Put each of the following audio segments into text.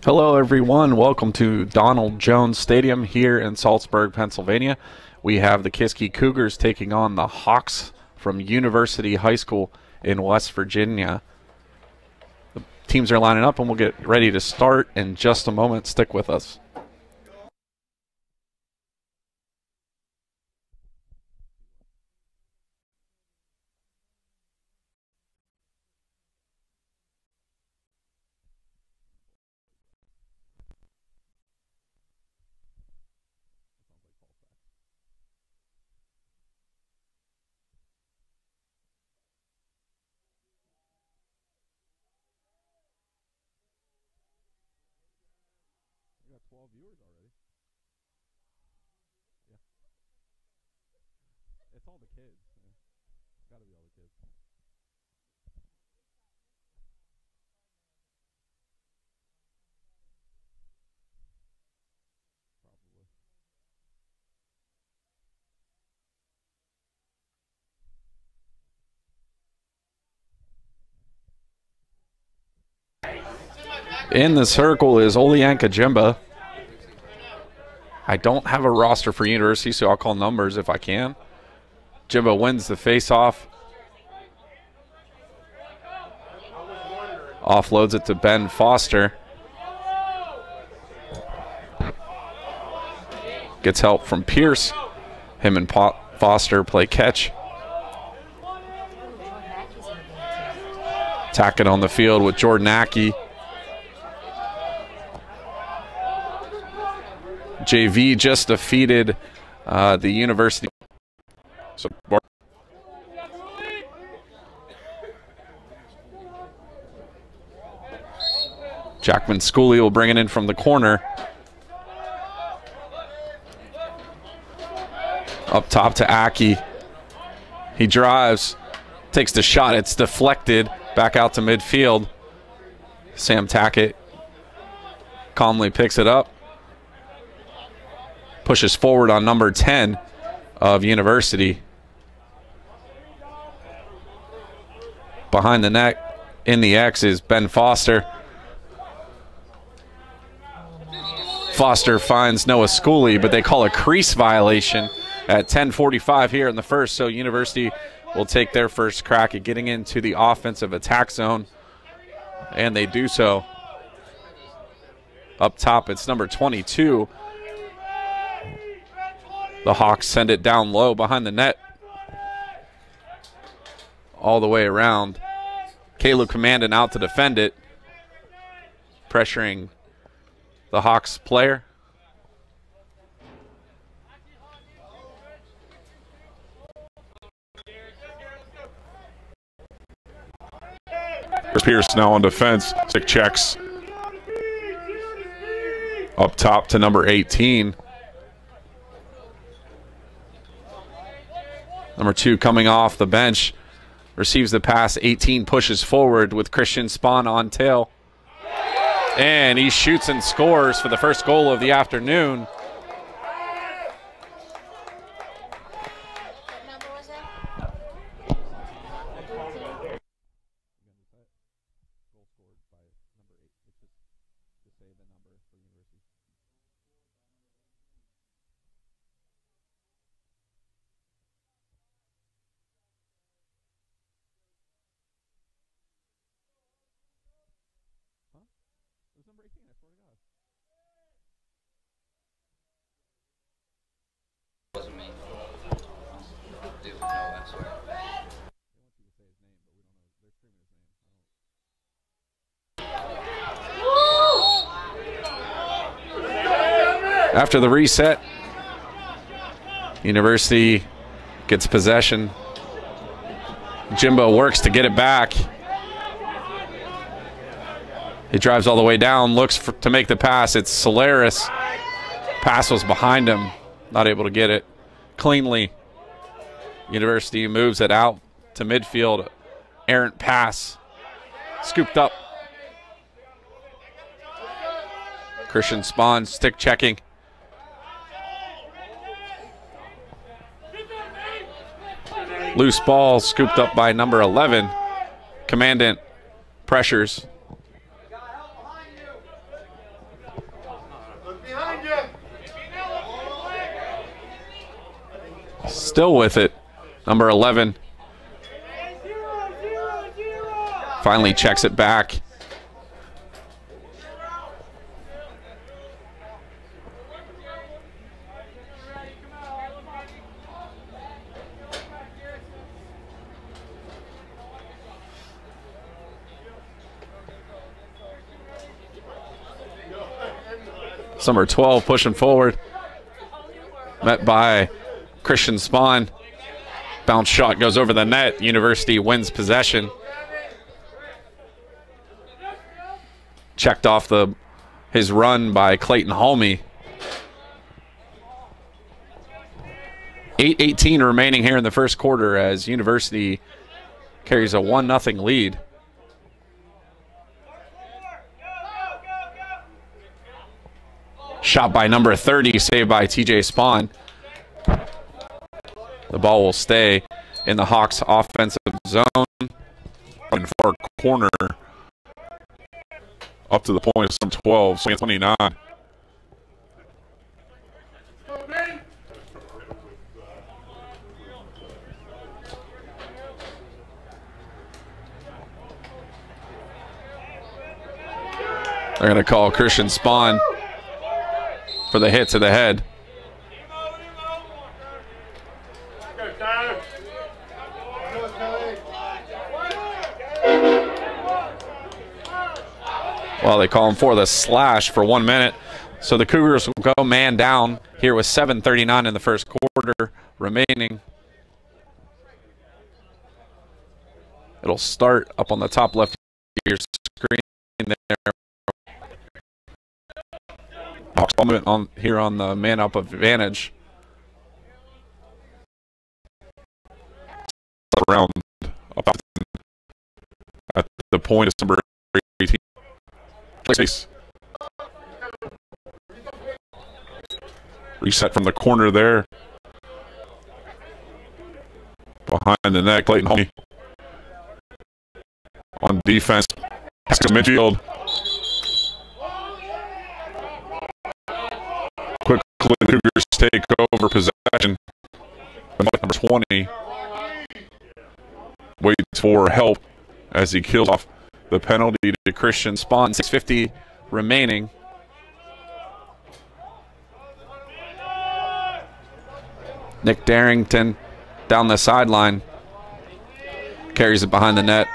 Hello everyone, welcome to Donald Jones Stadium here in Salzburg, Pennsylvania. We have the Kiski Cougars taking on the Hawks from University High School in West Virginia. The teams are lining up and we'll get ready to start in just a moment. Stick with us. We got 12 viewers already. Yeah. It's all the kids. Yeah. It's got to be all the kids. Probably. In the circle is Olianka Jimba. I don't have a roster for University, so I'll call numbers if I can. Jimba wins the face-off. Offloads it to Ben Foster. Gets help from Pierce. Him and Foster play catch. Attacking on the field with Jordan Ackey. JV just defeated the University. So Jackman Schooley will bring it in from the corner. Up top to Ackey. He drives, takes the shot. It's deflected back out to midfield. Sam Tackett calmly picks it up. Pushes forward on number 10 of University. Behind the net, in the X, is Ben Foster. Foster finds Noah Schooley, but they call a crease violation at 10:45 here in the first, so University will take their first crack at getting into the offensive attack zone, and they do so. Up top, it's number 22. The Hawks send it down low behind the net. All the way around. Caleb Commandon out to defend it. Pressuring the Hawks player. Pierce now on defense. Stick checks. Up top to number 18. Number 2 coming off the bench, receives the pass. 18 pushes forward with Christian Spahn on tail. And he shoots and scores for the first goal of the afternoon. It was number 18, I swear to God. Wasn't me. Dude, no, I swear. They want you to say his name, but we don't know. They're screaming his name. After the reset, University gets possession. Jimbo works to get it back. He drives all the way down, looks to make the pass. It's Solaris. Pass was behind him. Not able to get it cleanly. University moves it out to midfield. Errant pass. Scooped up. Christian Spahn stick checking. Loose ball scooped up by number 11. Commandant pressures. Still with it. Number 11. Finally checks it back. Number 12 pushing forward. Met by Christian Spahn. Bounce shot goes over the net. University wins possession. Checked off his run by Clayton Halmy. 8:18 remaining here in the first quarter as University carries a 1-0 lead. Shot by number 30, saved by TJ Spahn. The ball will stay in the Hawks' offensive zone. In far corner. Up to the point of some 12, swing at 29. They're going to call Christian Spahn for the hit to the head. Well, they call him for the slash for 1 minute. So the Cougars will go man down here with 7:39 in the first quarter remaining. It'll start up on the top left of your screen there. Hawks ball movement on here on the man up advantage. Around up at the point of number 18. Place. Reset from the corner there. Behind the net, Clayton Halmy. On defense, has to midfield. Quickly, the Cougars take over possession. Number 20 waits for help as he kills off the penalty to Christian Spahn. 6:50 remaining. Nick Darrington down the sideline. Carries it behind the net.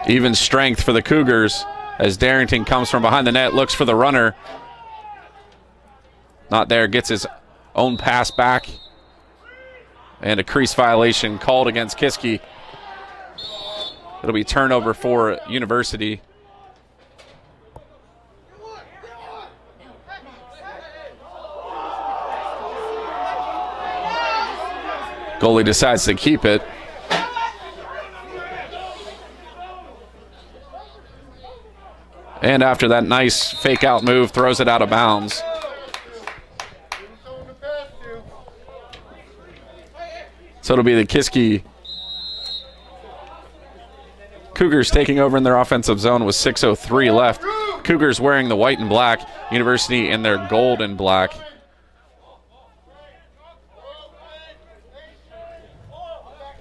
Even strength for the Cougars as Darrington comes from behind the net, looks for the runner. Not there, gets his own pass back. And a crease violation called against Kiski. It'll be turnover for University. Goalie decides to keep it. And after that nice fake out move, throws it out of bounds. So it'll be the Kiski Cougars taking over in their offensive zone with 6:03 left. Cougars wearing the white and black, University in their gold and black.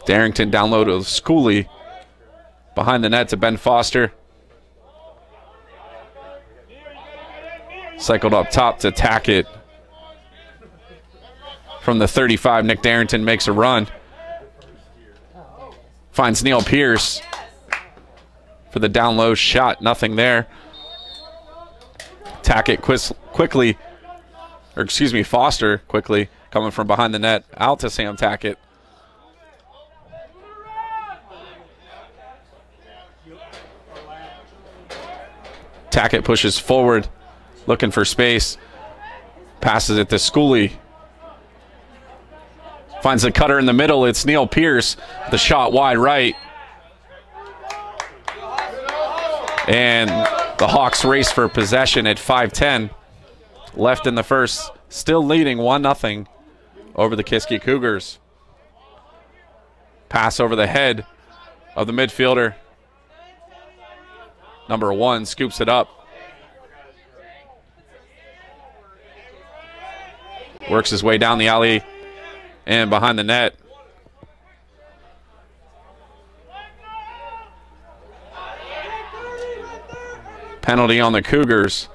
Darrington down low to Schooley. Behind the net to Ben Foster. Cycled up top to Tackett. From the 35, Nick Darrington makes a run. Finds Neil Pierce for the down low shot. Nothing there. Tackett quickly, or excuse me, Foster quickly coming from behind the net out to Sam Tackett. Tackett pushes forward, looking for space. Passes it to Schooley. Finds the cutter in the middle. It's Neil Pierce. The shot wide right. And the Hawks race for possession at 5:10 left in the first. Still leading 1-0 over the Kiski Cougars. Pass over the head of the midfielder. Number 1 scoops it up. Works his way down the alley And behind the net. Penalty on the Cougars.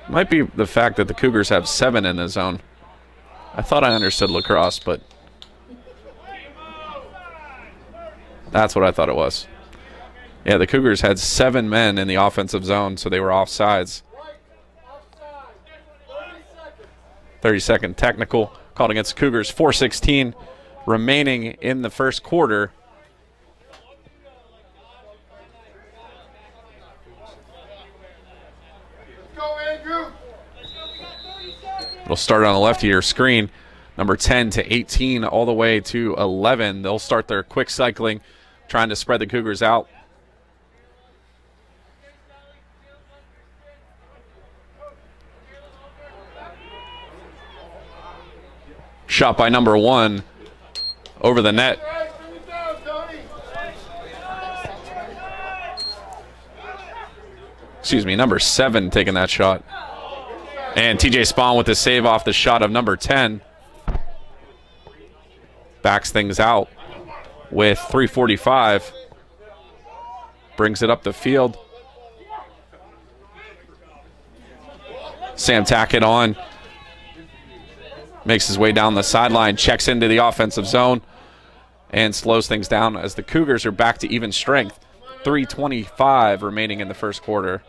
Might be the fact that the Cougars have 7 in the zone. I thought I understood lacrosse, but that's what I thought it was. Yeah, the Cougars had 7 men in the offensive zone, so they were offsides. 30-second technical called against the Cougars. 4:16 remaining in the first quarter. It'll start on the left of your screen. Number 10 to 18 all the way to 11. They'll start their quick cycling, trying to spread the Cougars out. Shot by number 1 over the net. Excuse me, number 7 taking that shot. And TJ Spahn with the save off the shot of number 10. Backs things out with 3:45. Brings it up the field. Sam Tackett on. Makes his way down the sideline, checks into the offensive zone, and slows things down as the Cougars are back to even strength. 3:25 remaining in the first quarter.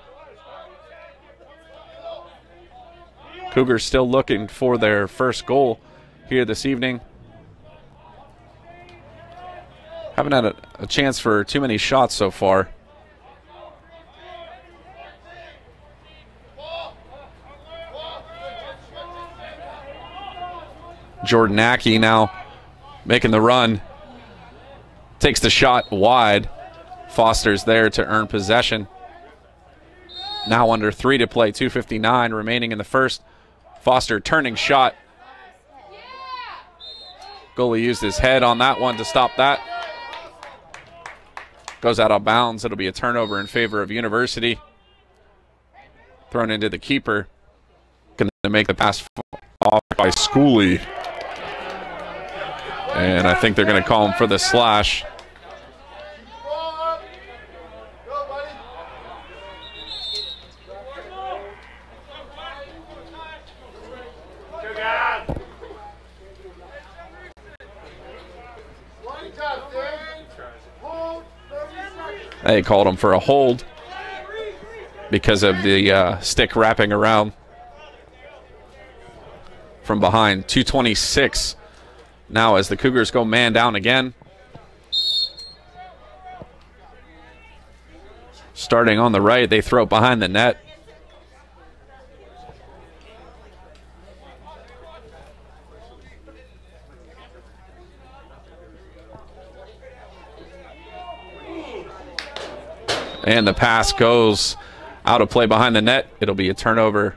Cougars still looking for their first goal here this evening. Haven't had a chance for too many shots so far. Jordan Ackey now making the run. Takes the shot wide. Foster's there to earn possession. Now under 3 to play, 2:59 remaining in the first. Foster turning shot. Goalie used his head on that one to stop that. Goes out of bounds. It'll be a turnover in favor of University. Thrown into the keeper. Going to make the pass off by Schooley. And I think they're going to call him for the slash. They called him for a hold because of the stick wrapping around from behind. 2:26 now as the Cougars go man down again. Starting on the right, they throw it behind the net. And the pass goes out of play behind the net. It'll be a turnover.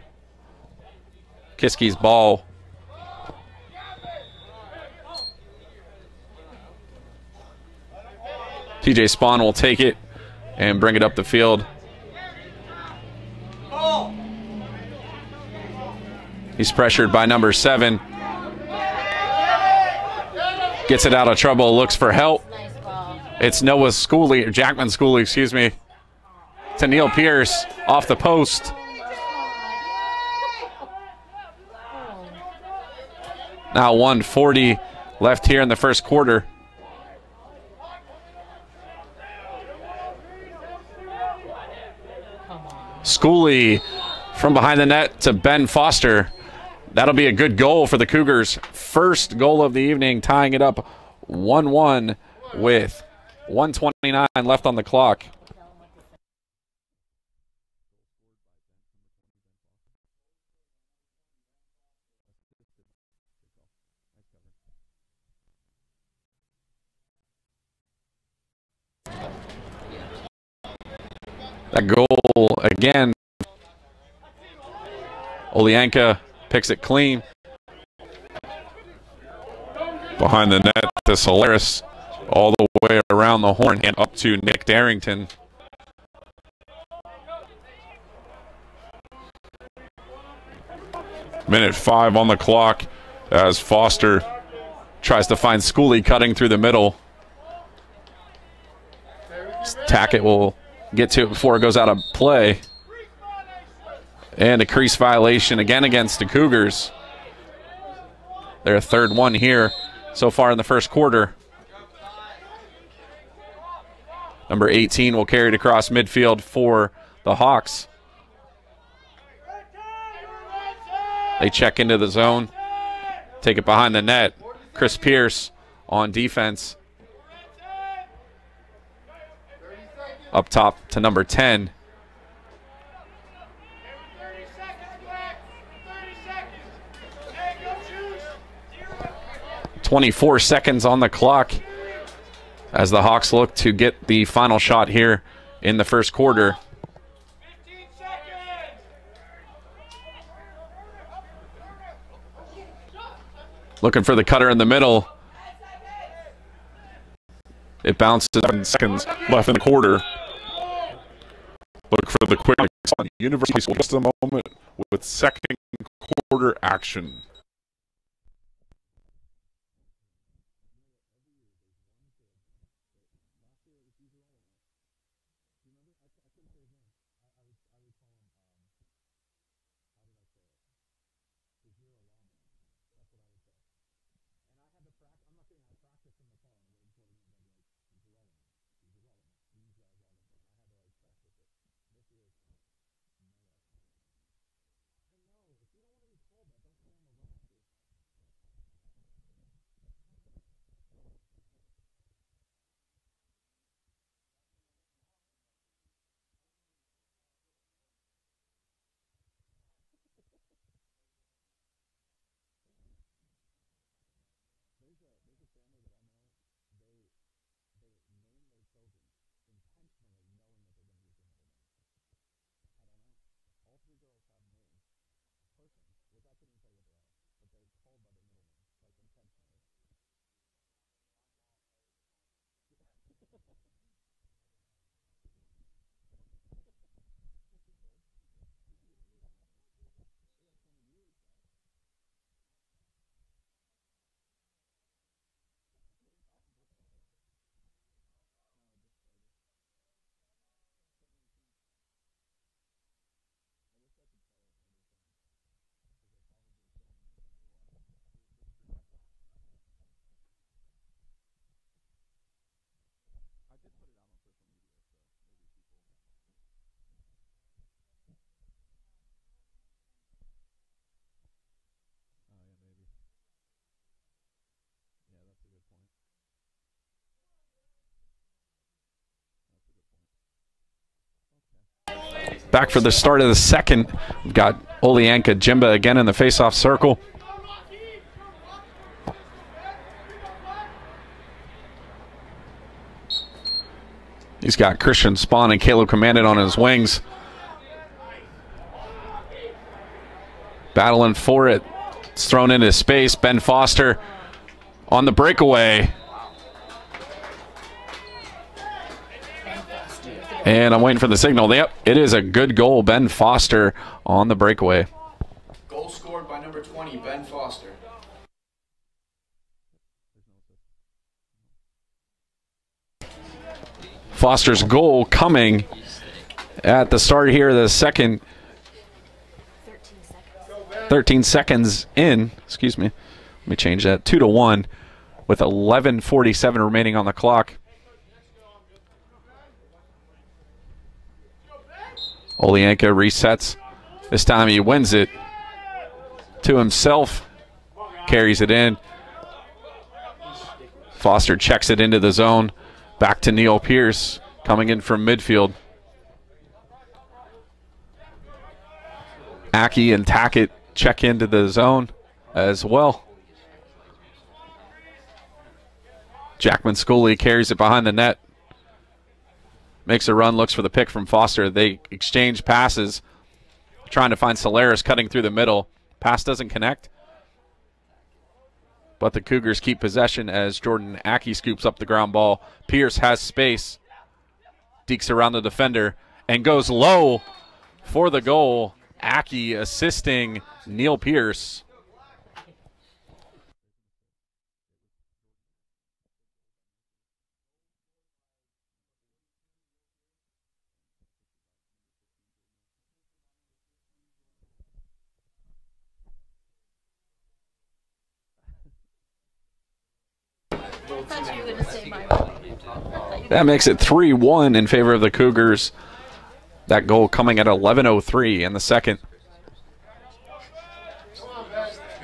Kiski's ball. TJ Spahn will take it and bring it up the field. He's pressured by number 7. Gets it out of trouble, looks for help. It's Noah Schooley, or Jackman Schooley, excuse me. To Neil Pierce off the post. Now 1:40 left here in the first quarter. Schooley from behind the net to Ben Foster. That'll be a good goal for the Cougars. First goal of the evening, tying it up 1-1 with 1:29 left on the clock. That goal again. Olianka Picks it clean. Behind the net to Solaris. All the way around the horn and up to Nick Darrington. Minute 5 on the clock as Foster tries to find Schooley cutting through the middle. Tackett will get to it before it goes out of play. And a crease violation again against the Cougars. Their third one here so far in the first quarter. Number 18 will carry it across midfield for the Hawks. They check into the zone, take it behind the net. Chris Pierce on defense. Up top to number 10. .24 seconds on the clock as the Hawks look to get the final shot here in the first quarter. Looking for the cutter in the middle. It bounces 7 seconds left in the quarter. Look for the quick on University School. Just a moment with second quarter action. Back for the start of the second. We've got Olianka Jimba again in the face-off circle. He's got Christian Spahn and Caleb Commandant on his wings. Battling for it. It's thrown into space. Ben Foster on the breakaway. And I'm waiting for the signal. Yep, it is a good goal. Ben Foster on the breakaway. Goal scored by number 20, Ben Foster. Foster's goal coming at the start here of the second. 13 seconds in. Excuse me. Let me change that. 2-1 with 11:47 remaining on the clock. Olianka resets. This time he wins it to himself. Carries it in. Foster checks it into the zone. Back to Neil Pierce coming in from midfield. Aki and Tackett check into the zone as well. Jackman Schooley carries it behind the net. Makes a run, looks for the pick from Foster. They exchange passes, trying to find Solaris cutting through the middle. Pass doesn't connect. But the Cougars keep possession as Jordan Aki scoops up the ground ball. Pierce has space. Dekes around the defender and goes low for the goal. Aki assisting Neil Pierce. That makes it 3-1 in favor of the Cougars. That goal coming at 11:03 in the second.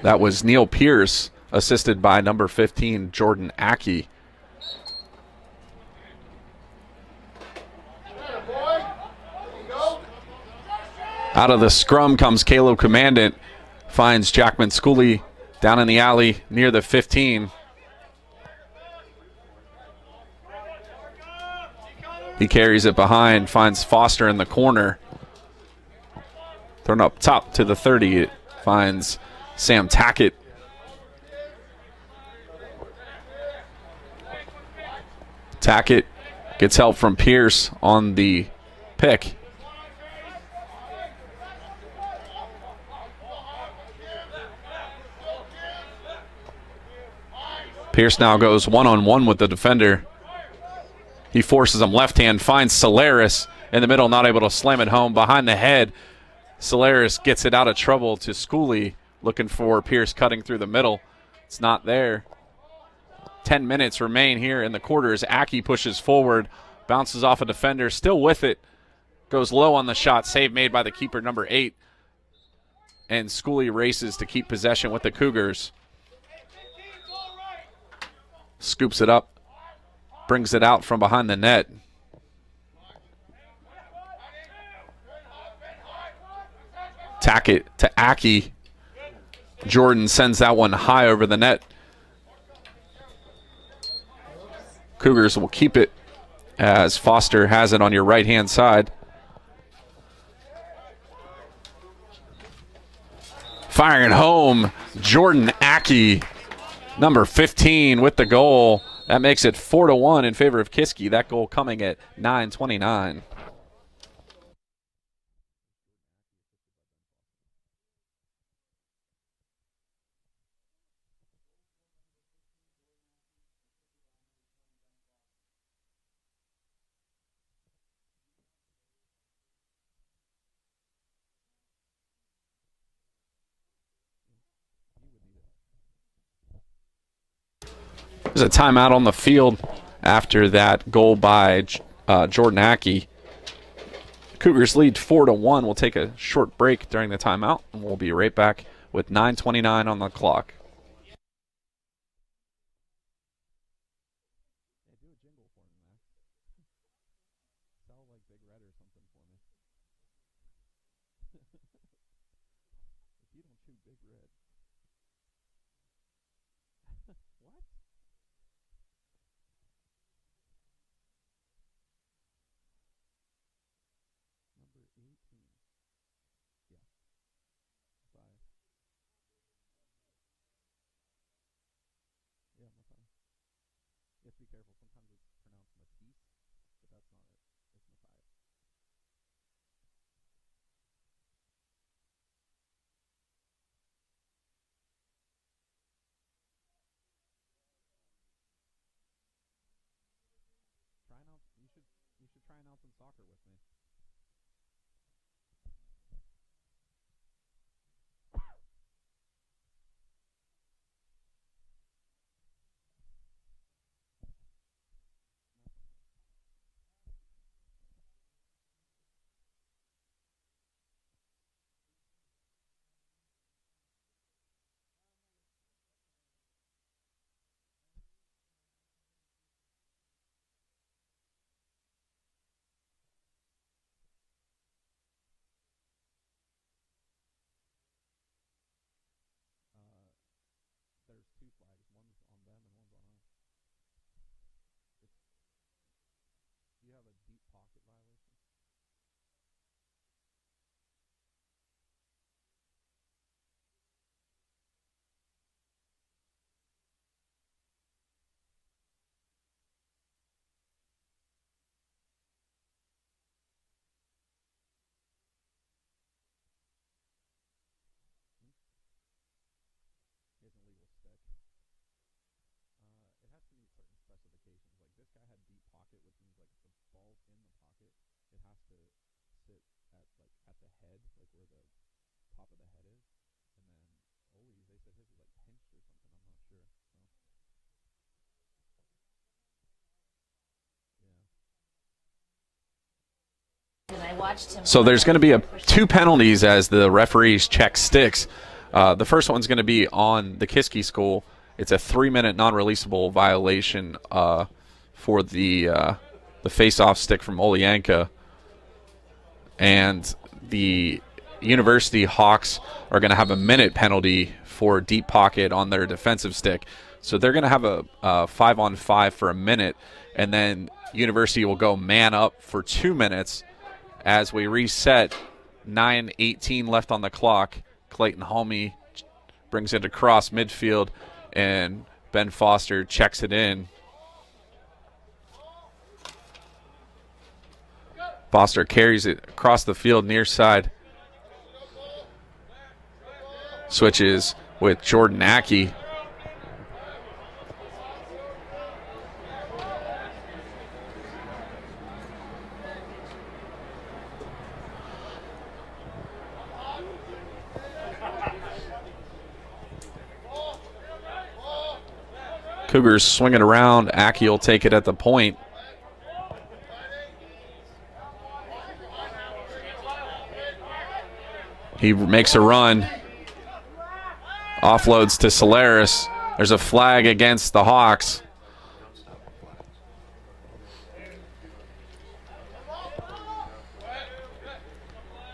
That was Neil Pierce, assisted by number 15, Jordan Aki. Out of the scrum comes Caleb Commandant, finds Jackman Schooley down in the alley near the 15. He carries it behind, finds Foster in the corner. Thrown up top to the 30. It finds Sam Tackett. Tackett gets help from Pierce on the pick. Pierce now goes one-on-one with the defender. He forces him left hand, finds Solaris in the middle, not able to slam it home. Behind the head, Solaris gets it out of trouble to Schooley, looking for Pierce cutting through the middle. It's not there. 10 minutes remain here in the quarters. Aki pushes forward, bounces off a defender, still with it. Goes low on the shot, save made by the keeper, number 8. And Schooley races to keep possession with the Cougars. Scoops it up. Brings it out from behind the net. Tackett to Aki. Jordan sends that one high over the net. Cougars will keep it as Foster has it on your right-hand side. Firing it home, Jordan Aki, number 15 with the goal. That makes it 4-1 in favor of Kiski. That goal coming at 9:29. There's a timeout on the field after that goal by Jordan Aki. Cougars lead 4-1. We'll take a short break during the timeout, and we'll be right back with 9:29 on the clock. You should try announcing soccer with me. top of the head is. And then Oli, they said his was like pinched or something. I'm not sure. So there's going to be two penalties as the referees check sticks. The first one's going to be on the Kiski School. It's a 3-minute non-releasable violation for the face-off stick from Olyanka. And the University Hawks are going to have a minute penalty for deep pocket on their defensive stick. So they're going to have a 5-on-5 for a minute, and then University will go man up for 2 minutes. As we reset, 9:18 left on the clock. Clayton Halmy brings it across midfield, and Ben Foster checks it in. Foster carries it across the field near side. Switches with Jordan Aki. Cougars swing it around. Aki will take it at the point. He makes a run. Offloads to Solaris. There's a flag against the Hawks.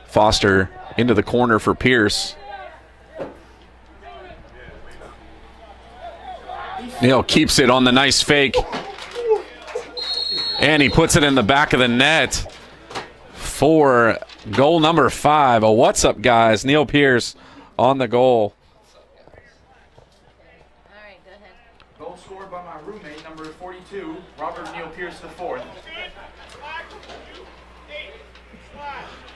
Foster into the corner for Pierce. Neal keeps it on the nice fake. And he puts it in the back of the net for goal number 5. A what's up, guys? Neal Pierce on the goal. All right, go ahead. Goal scored by my roommate, number 42, Robert Neal Pierce IV.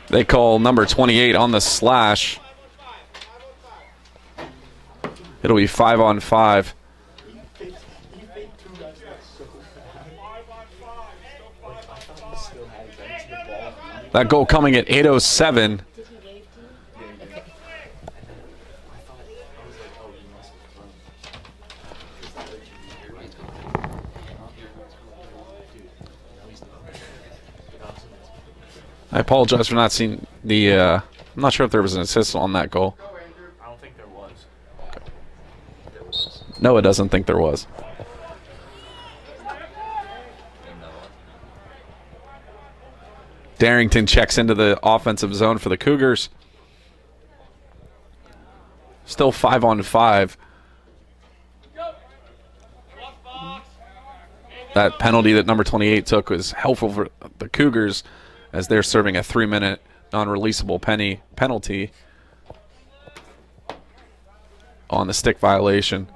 They call number 28 on the slash. It'll be 5-on-5. That goal coming at 8:07. I apologize for not seeing the. I'm not sure if there was an assist on that goal. I don't think there was. No, it doesn't think there was. Darrington checks into the offensive zone for the Cougars. Still 5-on-5. That penalty that number 28 took was helpful for the Cougars as they're serving a 3-minute non-releasable penalty on the stick violation,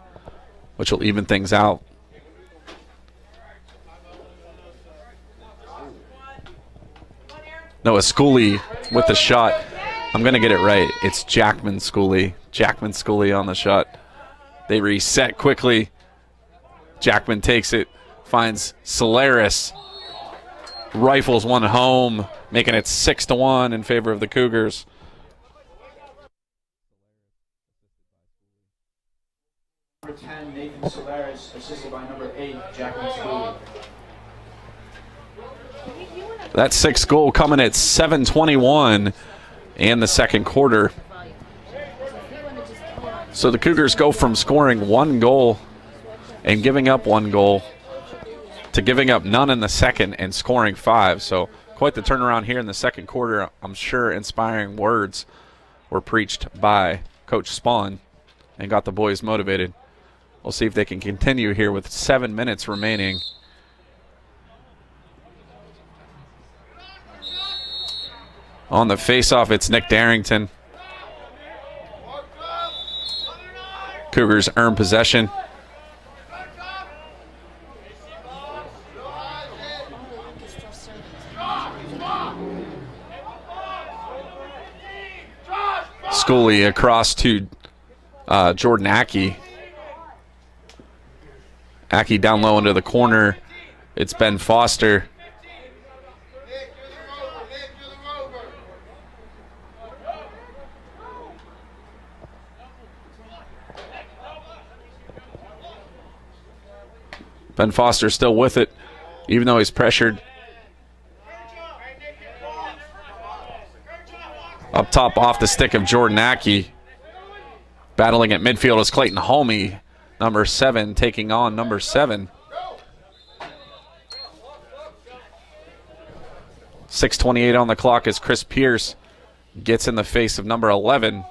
which will even things out. Noah Schooley with the shot. I'm going to get it right. It's Jackman Schooley. Jackman Schooley on the shot. They reset quickly. Jackman takes it, finds Solaris. Rifles one home, making it 6-1 in favor of the Cougars. Number 10, Nathan Solaris, assisted by number 8, Jackman Schooley. That sixth goal coming at 7:21 in the second quarter. So the Cougars go from scoring 1 goal and giving up 1 goal to giving up none in the second and scoring 5. So quite the turnaround here in the second quarter. I'm sure inspiring words were preached by Coach Spahn and got the boys motivated. We'll see if they can continue here with 7 minutes remaining. On the face-off, it's Nick Darrington. Cougars earn possession. Schooley across to Jordan Aki. Aki down low into the corner. It's Ben Foster. Ben Foster still with it, even though he's pressured. Up top, off the stick of Jordan Ackey. Battling at midfield is Clayton Holmey, number 7, taking on number 7. 6:28 on the clock as Chris Pierce gets in the face of number 11.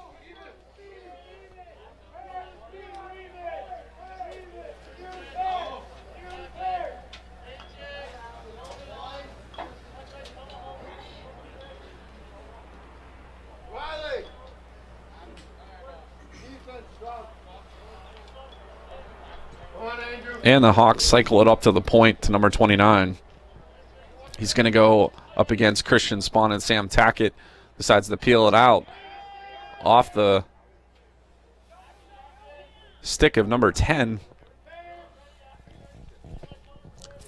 And the Hawks cycle it up to the point to number 29. He's going to go up against Christian Spahn, and Sam Tackett decides to peel it out off the stick of number 10.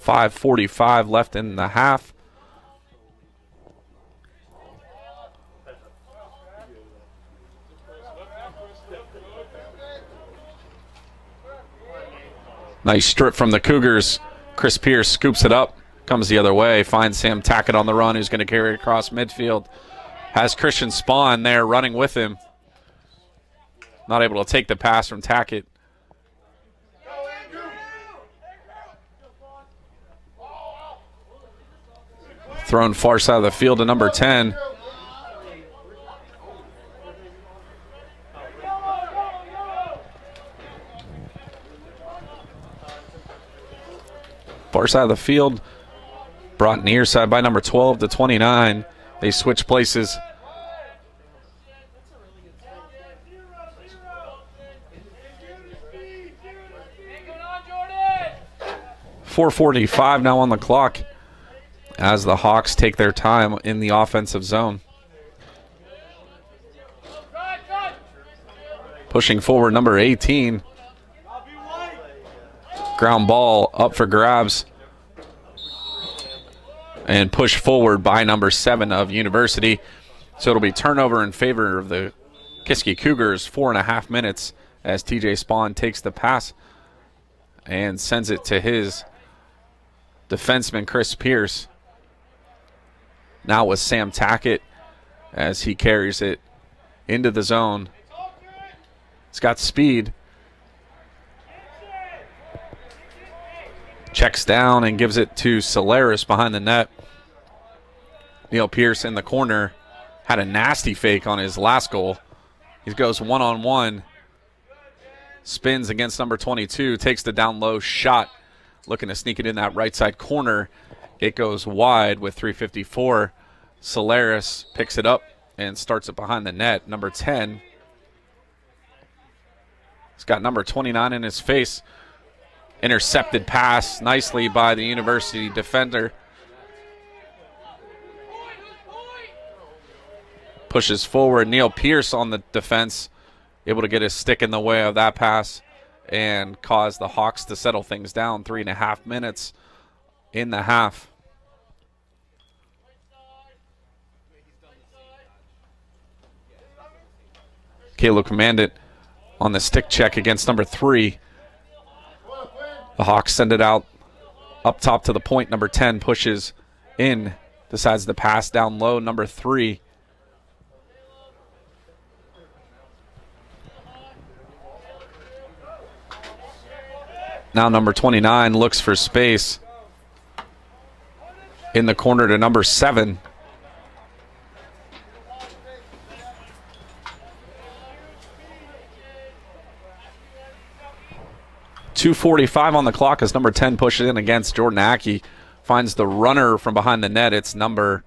5:45 left in the half. Nice strip from the Cougars. Chris Pierce scoops it up, comes the other way, finds Sam Tackett on the run, who's going to carry it across midfield. Has Christian Spahn there running with him. Not able to take the pass from Tackett. Thrown far side of the field to number 10. Far side of the field, brought near side by number 12 to 29. They switch places. .445 now on the clock as the Hawks take their time in the offensive zone. Pushing forward, number 18. Ground ball up for grabs and push forward by number 7 of University. So it'll be turnover in favor of the Kiski Cougars. 4.5 minutes as TJ Spahn takes the pass and sends it to his defenseman Chris Pierce. Now with Sam Tackett as he carries it into the zone. It's got speed. Checks down and gives it to Solaris behind the net. Neil Pierce in the corner had a nasty fake on his last goal. He goes one-on-one. Spins against number 22. Takes the down low shot. Looking to sneak it in that right side corner. It goes wide with 3:54. Solaris picks it up and starts it behind the net. Number 10. He's got number 29 in his face. Intercepted pass nicely by the University defender. Pushes forward. Neil Pierce on the defense, able to get his stick in the way of that pass and cause the Hawks to settle things down. 3.5 minutes in the half. Caleb Commandant on the stick check against number 3. The Hawks send it out up top to the point. Number 10 pushes in, decides to pass down low. Number 3. Now number 29 looks for space in the corner to number 7. .245 on the clock as number 10 pushes in against Jordan Ackey. Finds the runner from behind the net. It's number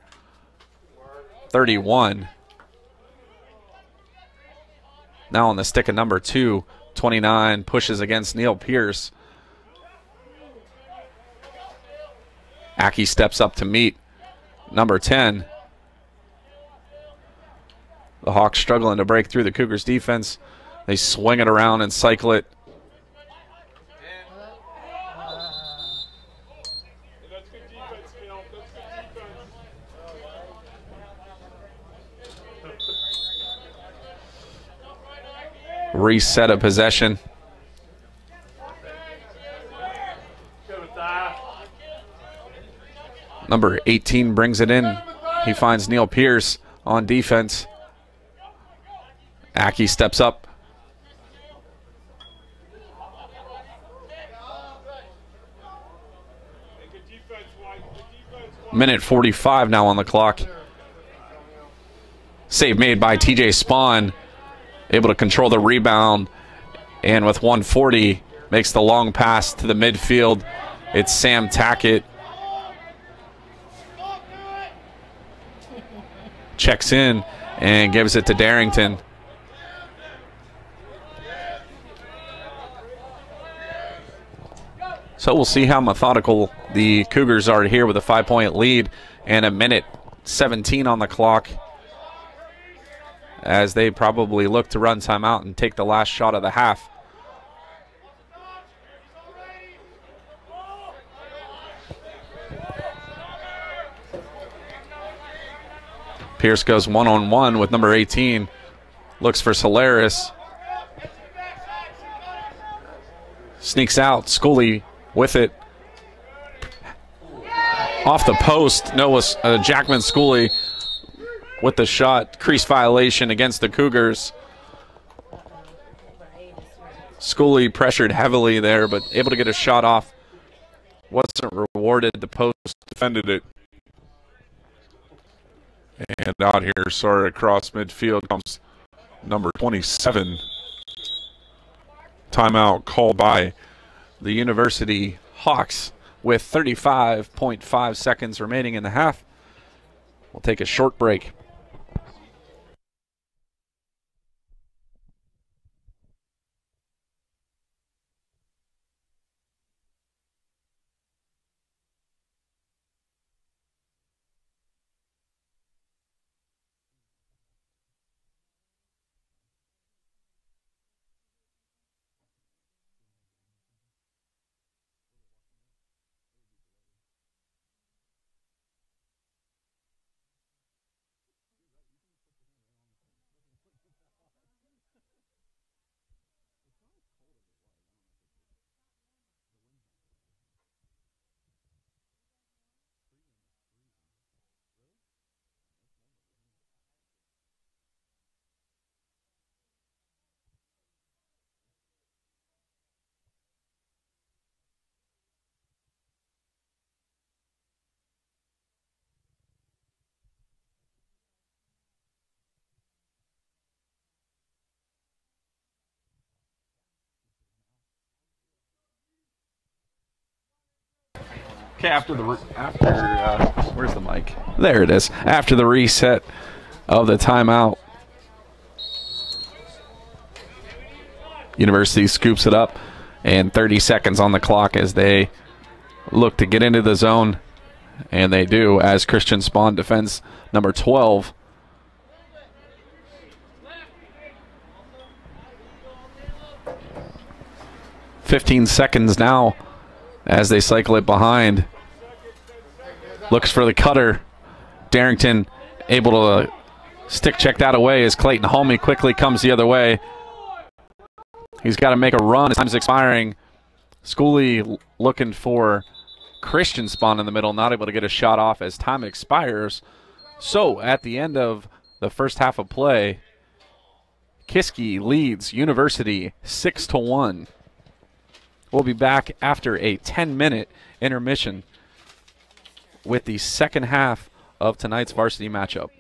31. Now on the stick of number 2. 29 pushes against Neil Pierce. Ackey steps up to meet number 10. The Hawks struggling to break through the Cougars defense. They swing it around and cycle it. Reset of possession. Number 18 brings it in. He finds Neil Pierce on defense. Aki steps up. Minute 45 now on the clock. Save made by TJ Spawn. Able to control the rebound. And with 140, makes the long pass to the midfield. It's Sam Tackett. Checks in and gives it to Darrington. So we'll see how methodical the Cougars are here with a 5-point lead and a minute 17 on the clock, as they probably look to run timeout and take the last shot of the half. Pierce goes one-on-one with number 18. Looks for Solaris. Sneaks out. Schooley with it. Off the post. Noah Jackman Schooley with the shot. Crease violation against the Cougars. Schooley pressured heavily there, but able to get a shot off. Wasn't rewarded. The post defended it. And out here, sorry, across midfield comes number 27. Timeout called by the University Hawks with 35.5 seconds remaining in the half. We'll take a short break. Okay, where's the mic? There it is. After the reset of the timeout, University scoops it up, and 30 seconds on the clock as they look to get into the zone, and they do as Christian Spawn defends number 12. "15 seconds now as they cycle it behind. Looks for the cutter. Darrington able to stick check that away as Clayton Holme quickly comes the other way. He's got to make a run as time's expiring. Schooley looking for Christian Spawn in the middle, not able to get a shot off as time expires. So at the end of the first half of play, Kiski leads University 6-1. We'll be back after a 10-minute intermission with the second half of tonight's varsity matchup.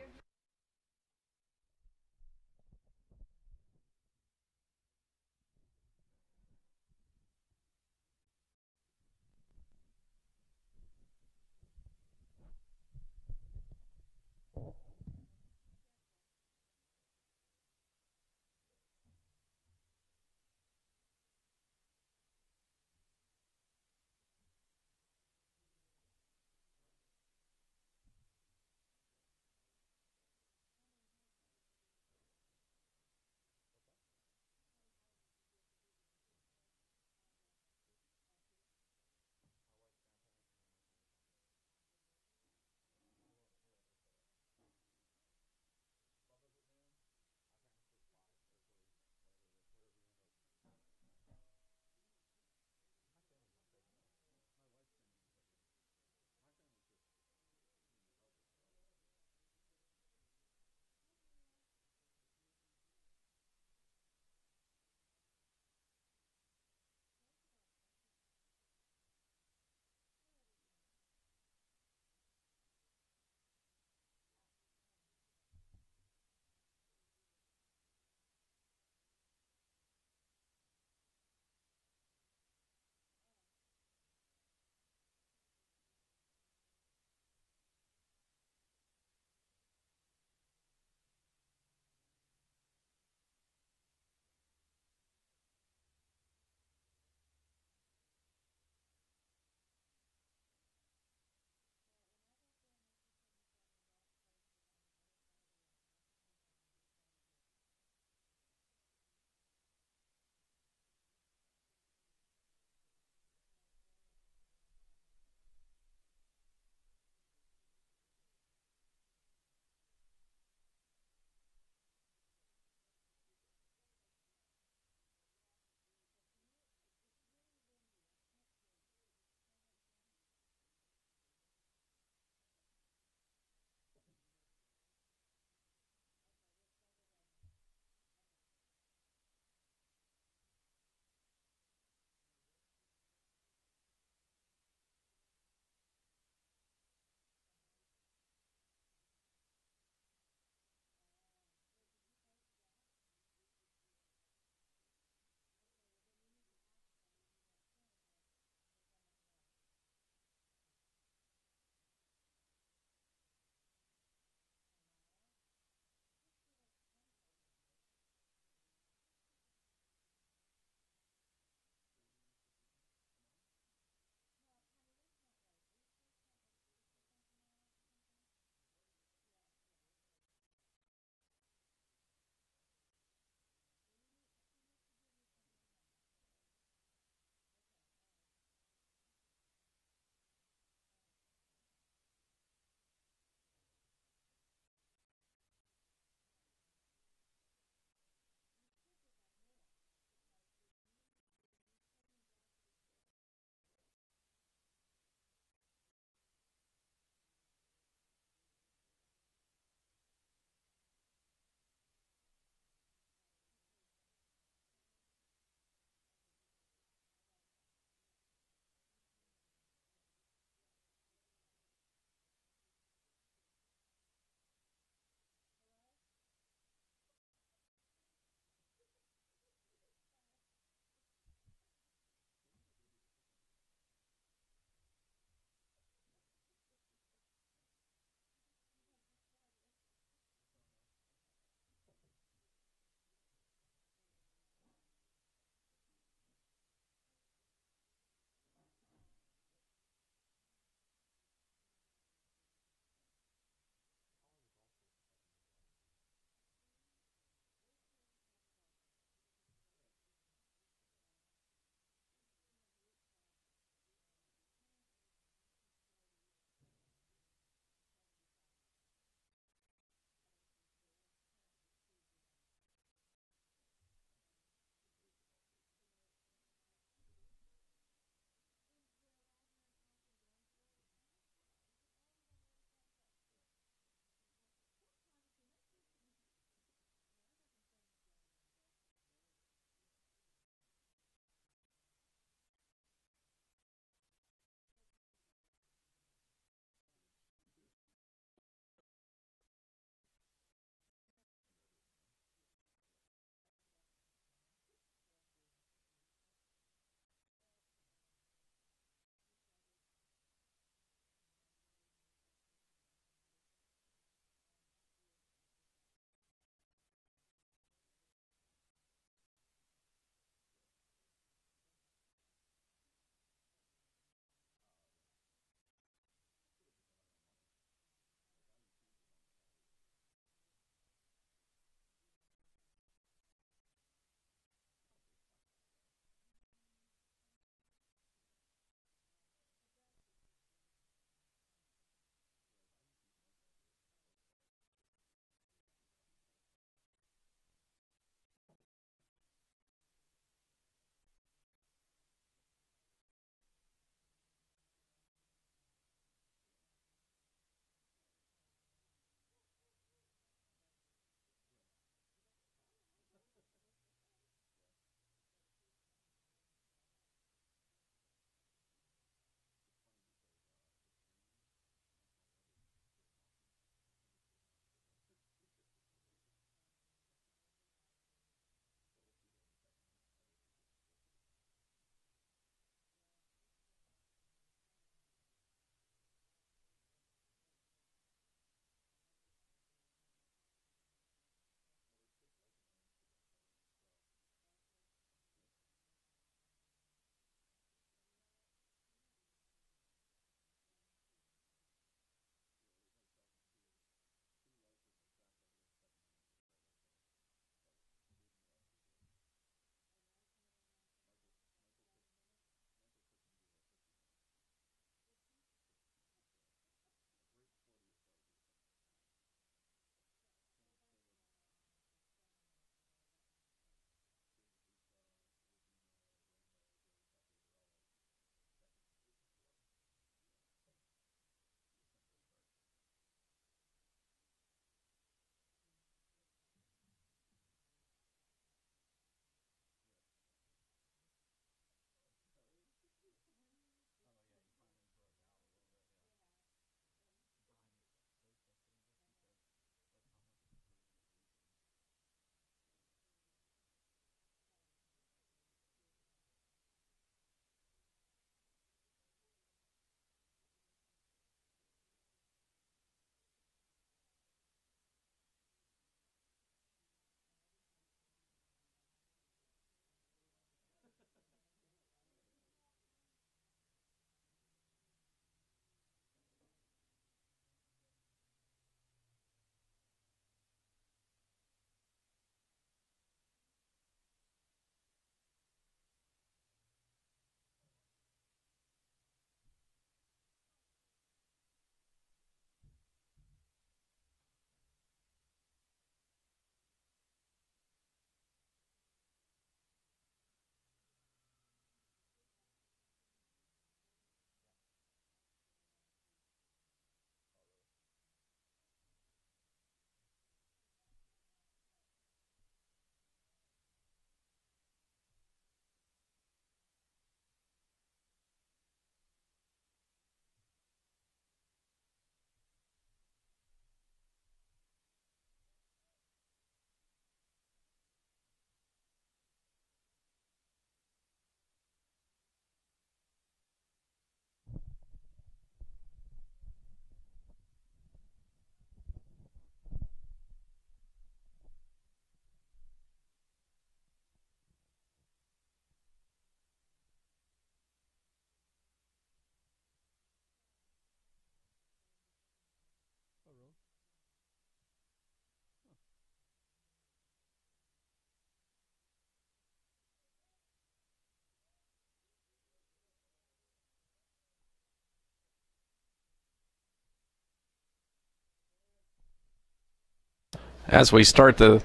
As we start the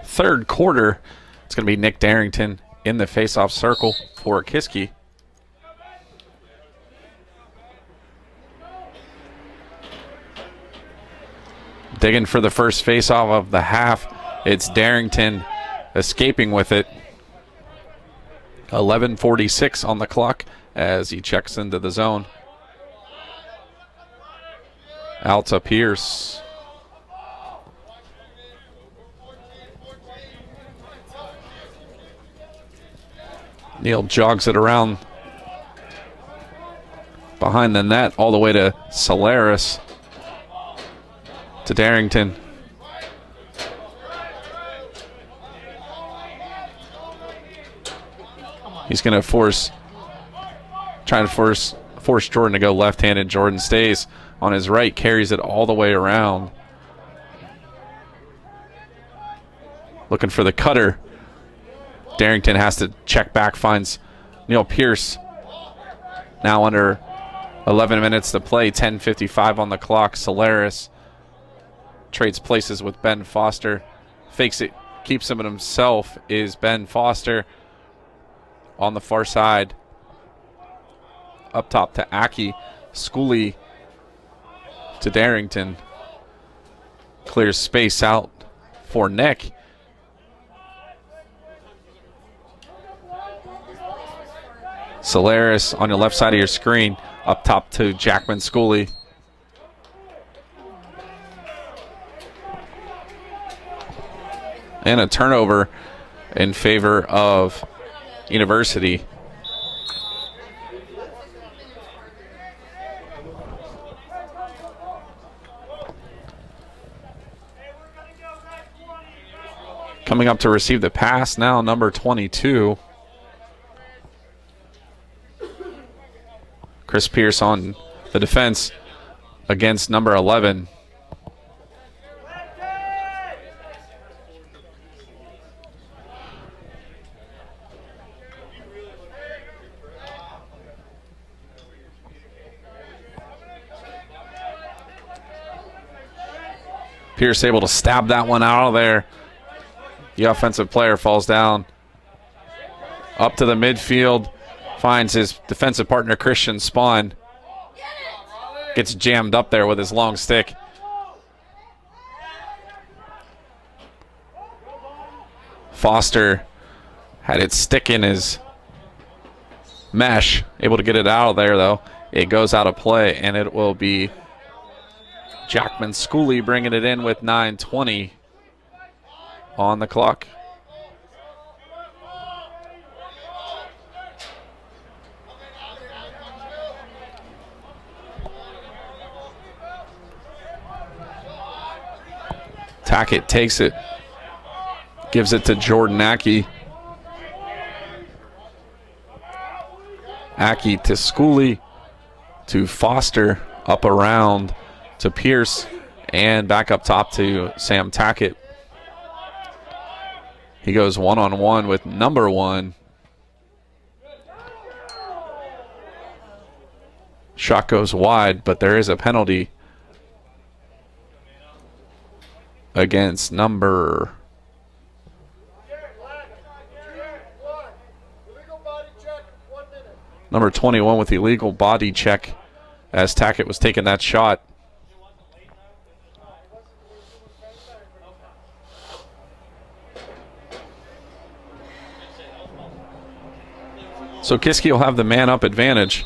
third quarter, it's going to be Nick Darrington in the face-off circle for Kiski. Digging for the first face-off of the half. It's Darrington escaping with it. 11:46 on the clock as he checks into the zone. Out to Pierce. Neal jogs it around behind the net all the way to Solaris. To Darrington. He's going to trying to force Jordan to go left-handed. Jordan stays on his right, carries it all the way around. Looking for the cutter. Darrington has to check back, finds Neal Pierce. Now under 11 minutes to play, 10:55 on the clock. Solaris trades places with Ben Foster. Fakes it, keeps him at himself is Ben Foster. On the far side, up top to Aki. Schooley to Darrington. Clears space out for Nick. Solaris on the left side of your screen. Up top to Jackman Schooley. And a turnover in favor of University. Coming up to receive the pass now, number 22. Chris Pierce on the defense against number 11. Pierce able to stab that one out of there. The offensive player falls down. Up to the midfield. Finds his defensive partner, Christian Spahn. Gets jammed up there with his long stick. Foster had it stick in his mesh. Able to get it out of there, though. It goes out of play, and it will be Jackman Schooley bringing it in with 9:20 on the clock. Tackett takes it, gives it to Jordan Aki. Aki to Schooley, to Foster, up around to Pierce, and back up top to Sam Tackett. He goes one-on-one with number 1. Shot goes wide, but there is a penalty against number 21 with illegal body check as Tackett was taking that shot. So Kiski will have the man-up advantage.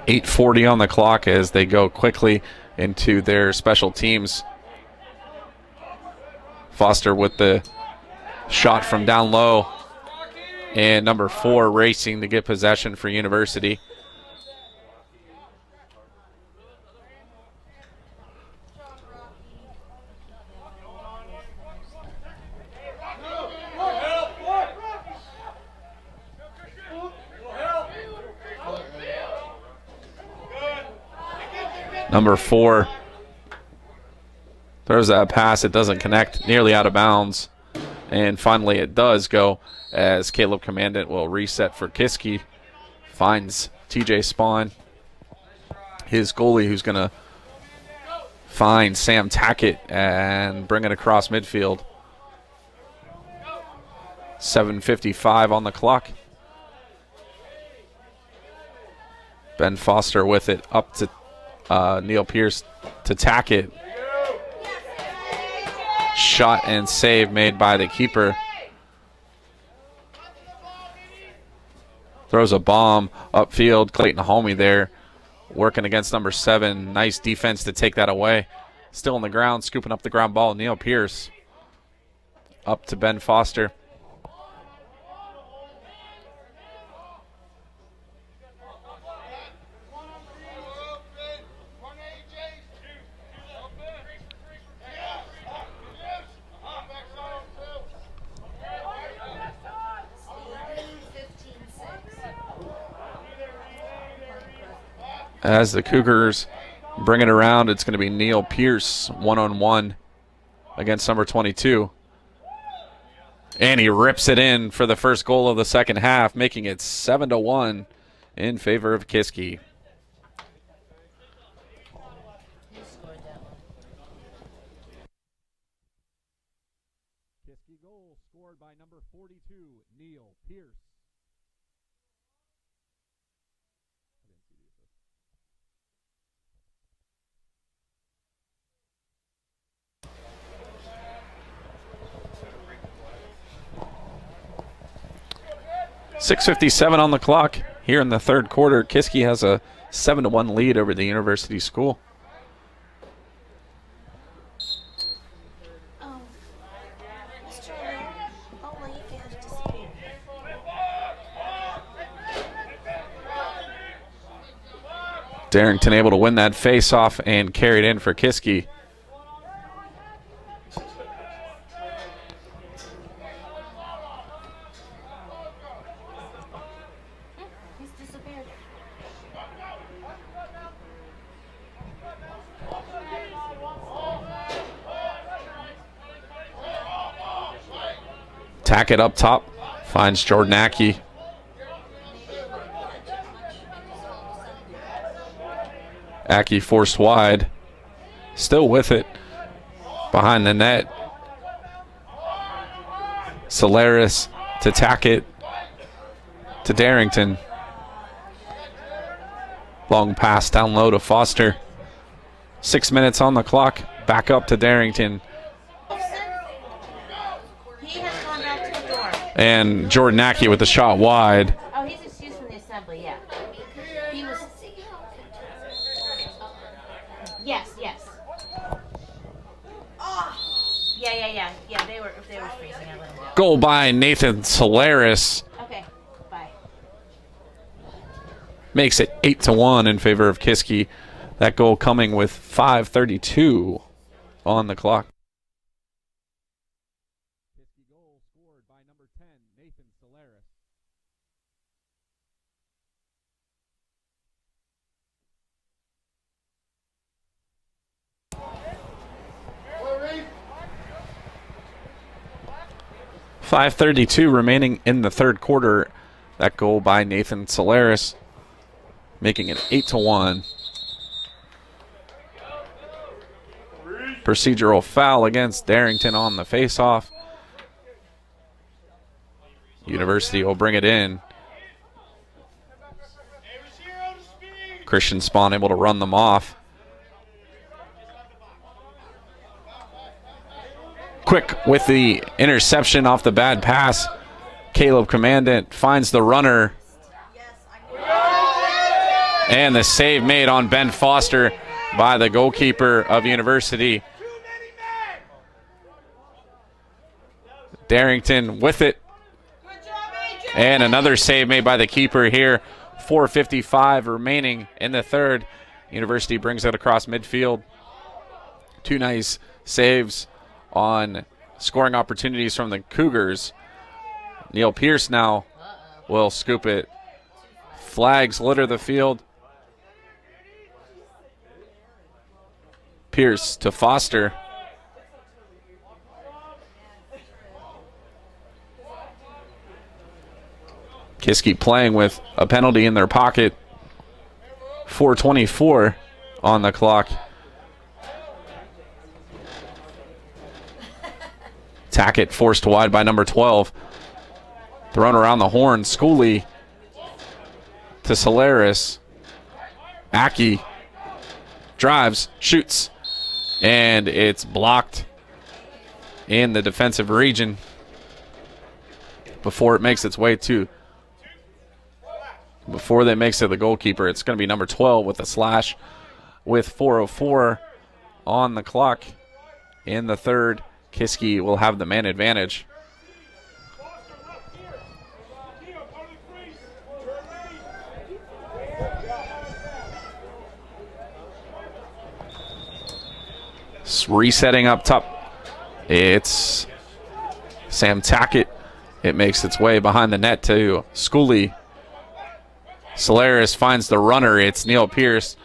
.840 on the clock as they go quickly into their special teams. Foster with the shot from down low. And number 4 racing to get possession for University. Number 4 throws that pass. It doesn't connect, nearly out of bounds. And finally it does go as Caleb Commandant will reset for Kiski. Finds TJ Spahn. his goalie, who's going to find Sam Tackett and bring it across midfield. 7:55 on the clock. Ben Foster with it up to Neil Pierce to Tackett. Shot and save made by the keeper. Throws a bomb upfield. Clayton Homey there working against number 7. Nice defense to take that away. Still on the ground, scooping up the ground ball. Neil Pierce up to Ben Foster. As the Cougars bring it around, it's going to be Neil Pierce one-on-one against number 22. And he rips it in for the first goal of the second half, making it 7-1 in favor of Kiski. Kiski goal scored by number 42, Neil Pierce. 6:57 on the clock here in the third quarter. Kiski has a 7-1 lead over the University School. Darrington able to win that face-off and carry it in for Kiski. Tackett up top, finds Jordan Aki. Aki forced wide, still with it, behind the net. Solaris to Tackett, to Darrington. Long pass down low to Foster. 6 minutes on the clock, back up to Darrington. And Jordan Aki with the shot wide. Oh, he's excused from the assembly, yeah. He was. Yes, yes. Yeah. Yeah, they were freezing. I let them go. Goal by Nathan Solaris. Okay, bye. Makes it 8-1 in favor of Kiski. That goal coming with 5:32 on the clock. 5:32 remaining in the third quarter. That goal by Nathan Solaris, making it 8-1. Procedural foul against Darrington on the faceoff. University will bring it in. Christian Spahn able to run them off. Quick with the interception off the bad pass. Caleb Commandant finds the runner. And the save made on Ben Foster by the goalkeeper of University. Darrington with it. And another save made by the keeper here. 4:55 remaining in the third. University brings it across midfield. Two nice saves on scoring opportunities from the Cougars. Neil Pierce now will scoop it. Flags litter the field. Pierce to Foster. Kiski playing with a penalty in their pocket. 4:24 on the clock. Tackett forced wide by number 12. Thrown around the horn. Schooley to Solaris. Aki drives, shoots, and it's blocked in the defensive region before it makes its way to, before they makes it the goalkeeper. It's going to be number 12 with a slash with 4:04 on the clock in the third. Kiski will have the man advantage. Resetting up top. It's Sam Tackett. It makes its way behind the net to Schooley. Solaris finds the runner. It's Neil Pierce.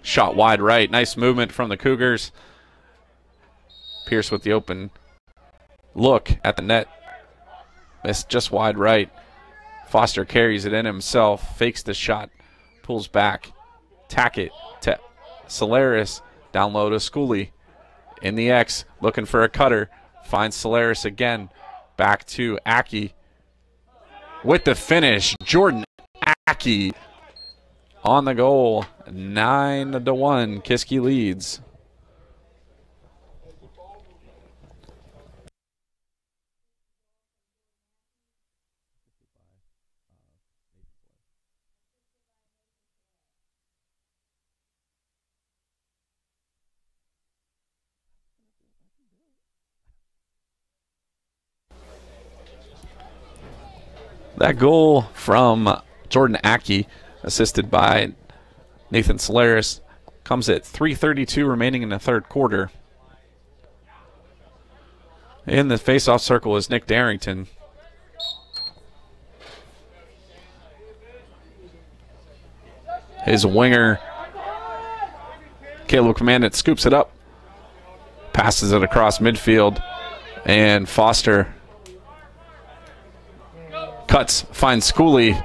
Shot wide right. Nice movement from the Cougars. Pierce with the open look at the net. Missed just wide right. Foster carries it in himself. Fakes the shot. Pulls back. Tackett to Solaris. Down low to Schooley. In the X. Looking for a cutter. Finds Solaris again. Back to Aki. With the finish. Jordan Aki on the goal. 9-1. Kiski leads. That goal from Jordan Aki, assisted by Nathan Solaris, comes at 3:32 remaining in the third quarter. In the face-off circle is Nick Darrington. His winger, Caleb Commandant, scoops it up, passes it across midfield, and Foster cuts, finds Schooley.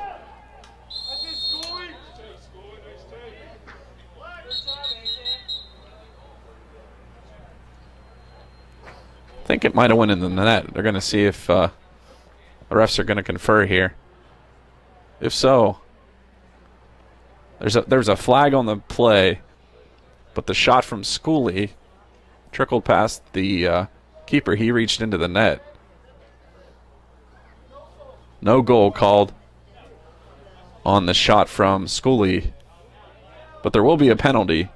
I think it might have went in the net. They're going to see if the refs are going to confer here. If so, there's a flag on the play, but the shot from Schooley trickled past the keeper. He reached into the net. No goal called on the shot from Schooley, but there will be a penalty.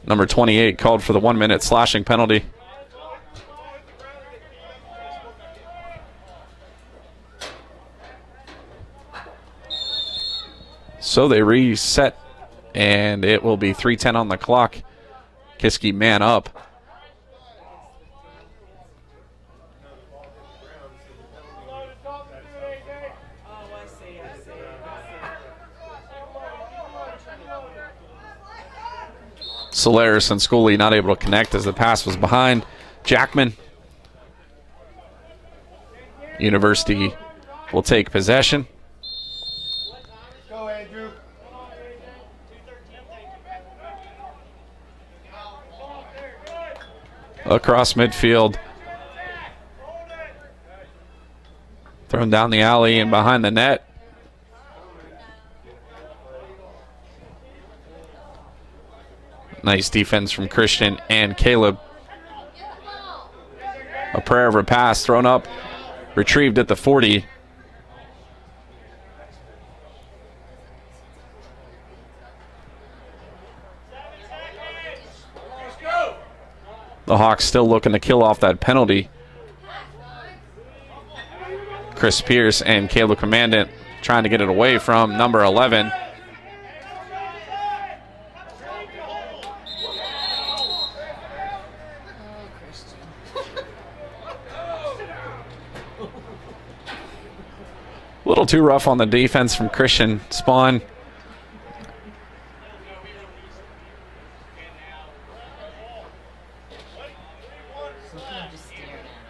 Number 28 called for the 1-minute slashing penalty. So they reset, and it will be 3:10 on the clock. Kiski man up. Solaris and Schooley not able to connect as the pass was behind. Jackman. University will take possession. Across midfield. Thrown down the alley and behind the net. Nice defense from Christian and Caleb. A prayer of a pass thrown up, retrieved at the 40. The Hawks still looking to kill off that penalty. Chris Pierce and Caleb Commandant trying to get it away from number 11. A little too rough on the defense from Christian Spawn.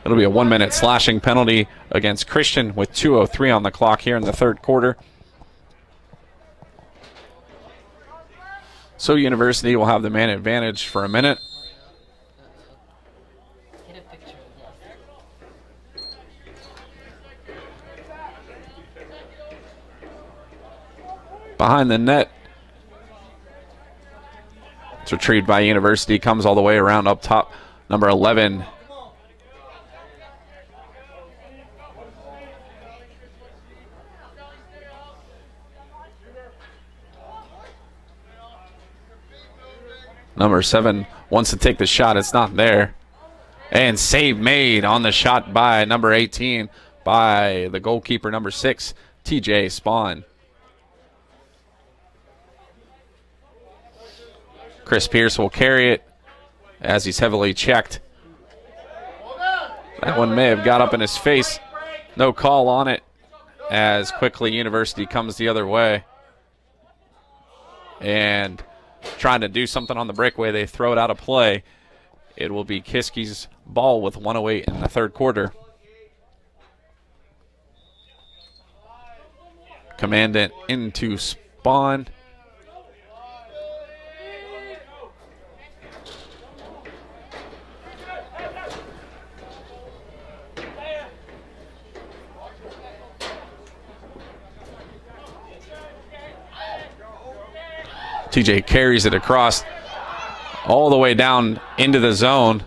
It'll be a 1-minute slashing penalty against Christian with 2:03 on the clock here in the third quarter. So University will have the man advantage for a minute. Get a picture of this. Behind the net. It's retrieved by University, comes all the way around up top. Number 11. Number 7 wants to take the shot. It's not there. And save made on the shot by number 18 by the goalkeeper, number 6, TJ Spawn. Chris Pierce will carry it as he's heavily checked. That one may have got up in his face. No call on it as quickly University comes the other way. And trying to do something on the breakaway, they throw it out of play. It will be Kiski's ball with 1:08 in the third quarter. Commandant into Spawn. TJ carries it across all the way down into the zone.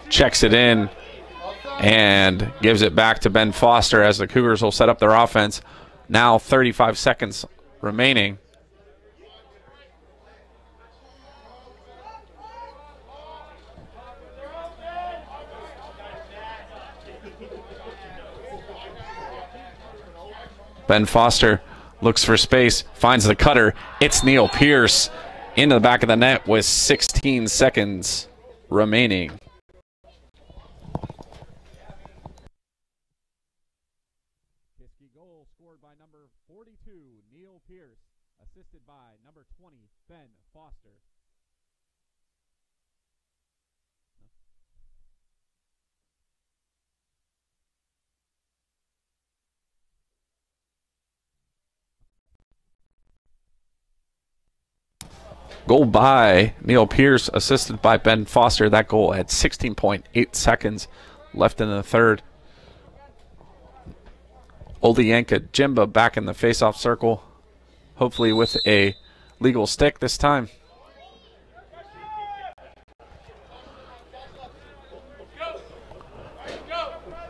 Checks it in and gives it back to Ben Foster as the Cougars will set up their offense. Now 35 seconds remaining. Ben Foster looks for space, finds the cutter. It's Neil Pierce into the back of the net with 16 seconds remaining. Kiski goal scored by number 42, Neil Pierce, assisted by number 20, Ben Foster. Goal by Neil Pierce, assisted by Ben Foster. That goal at 16.8 seconds left in the third. Oldianka Jimba back in the face-off circle, hopefully with a legal stick this time.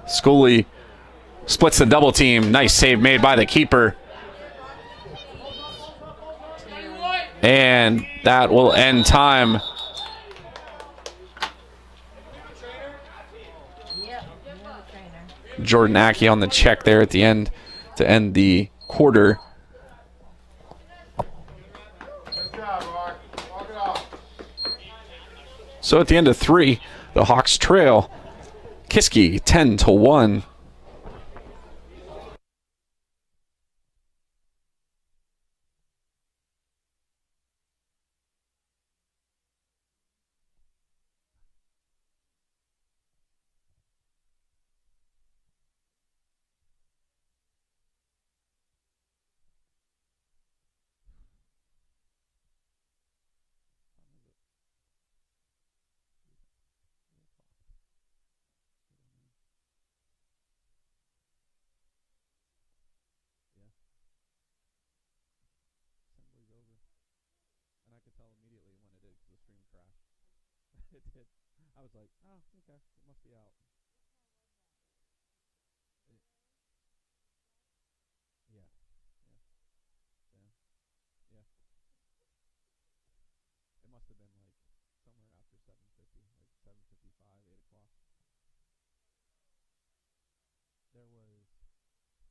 Schooley splits the double team. Nice save made by the keeper. And that will end time. Jordan Ackey on the check there at the end to end the quarter. So at the end of 3, the Hawks trail Kiski 10-1. I was like, oh, okay, it must be out. Yeah, yeah. It must have been like somewhere after 7:50, like 7:55, 8 o'clock. There was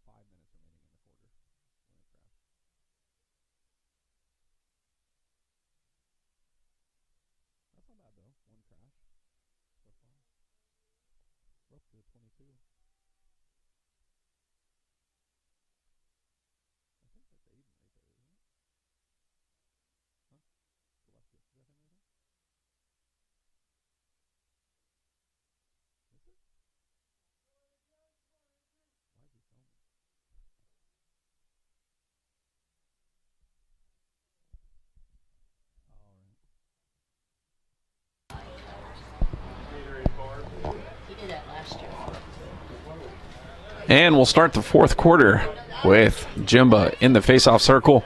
5 minutes remaining in the quarter when it crashed. That's not bad though. One crash so far. We're up to 22. I think that's Aiden right there, isn't it? Huh? Celestia. Is that him right there? And we'll start the fourth quarter with Jimba in the face-off circle.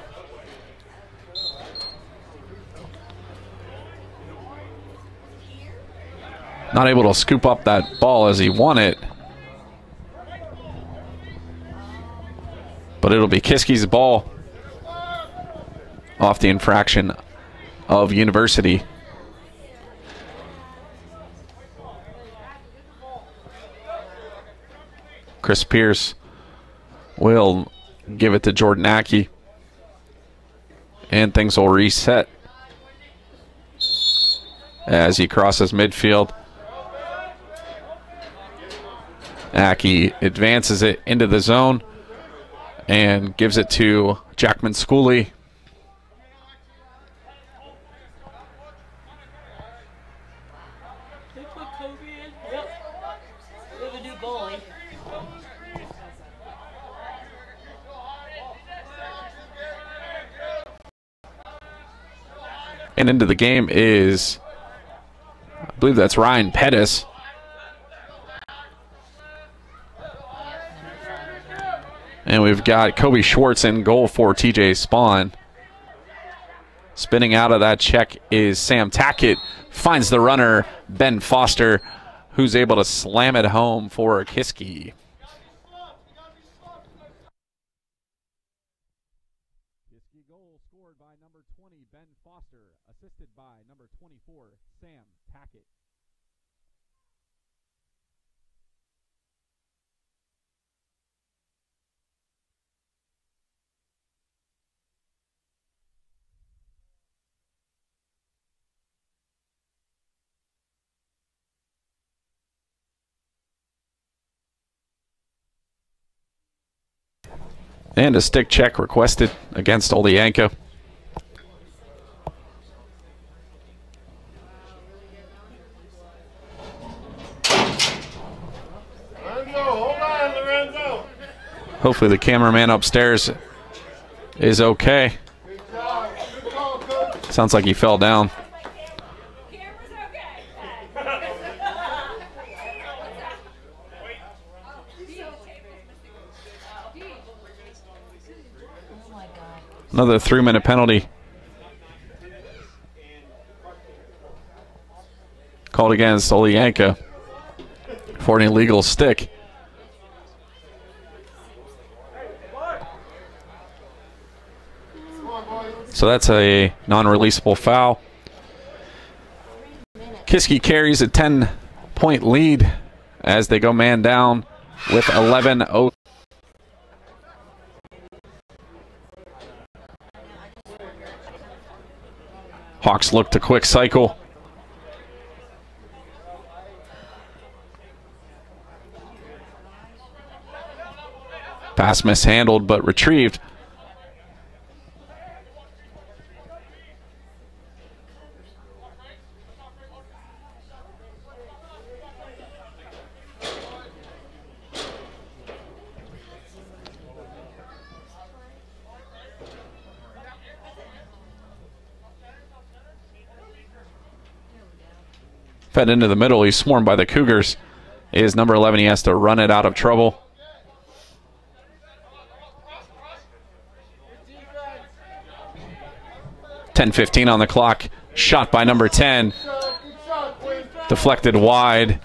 Not able to scoop up that ball as he wanted. But it'll be Kiski's ball off the infraction of University. Chris Pierce will give it to Jordan Ackey. And things will reset as he crosses midfield. Ackey advances it into the zone and gives it to Jackman Schooley. They put Kobe in. Yep. We have a new goalie. And into the game is, I believe that's Ryan Pettis. And we've got Kobe Schwartz in goal for TJ Spawn. Spinning out of that check is Sam Tackett. Finds the runner, Ben Foster, who's able to slam it home for Kiski. Kiski goal scored by number 20, Ben Foster, assisted by number 24, Sam Tackett. And a stick check requested against Olyanka. Hopefully the cameraman upstairs is okay. Sounds like he fell down. Another 3-minute penalty called against Olyanka for an illegal stick. So that's a non-releasable foul. Kiski carries a 10-point lead as they go man down with 11:03. Hawks look to quick cycle. Pass mishandled but retrieved. Fed into the middle. He's swarmed by the Cougars. Is number 11. He has to run it out of trouble. .10:15 on the clock. Shot by number 10. Deflected wide.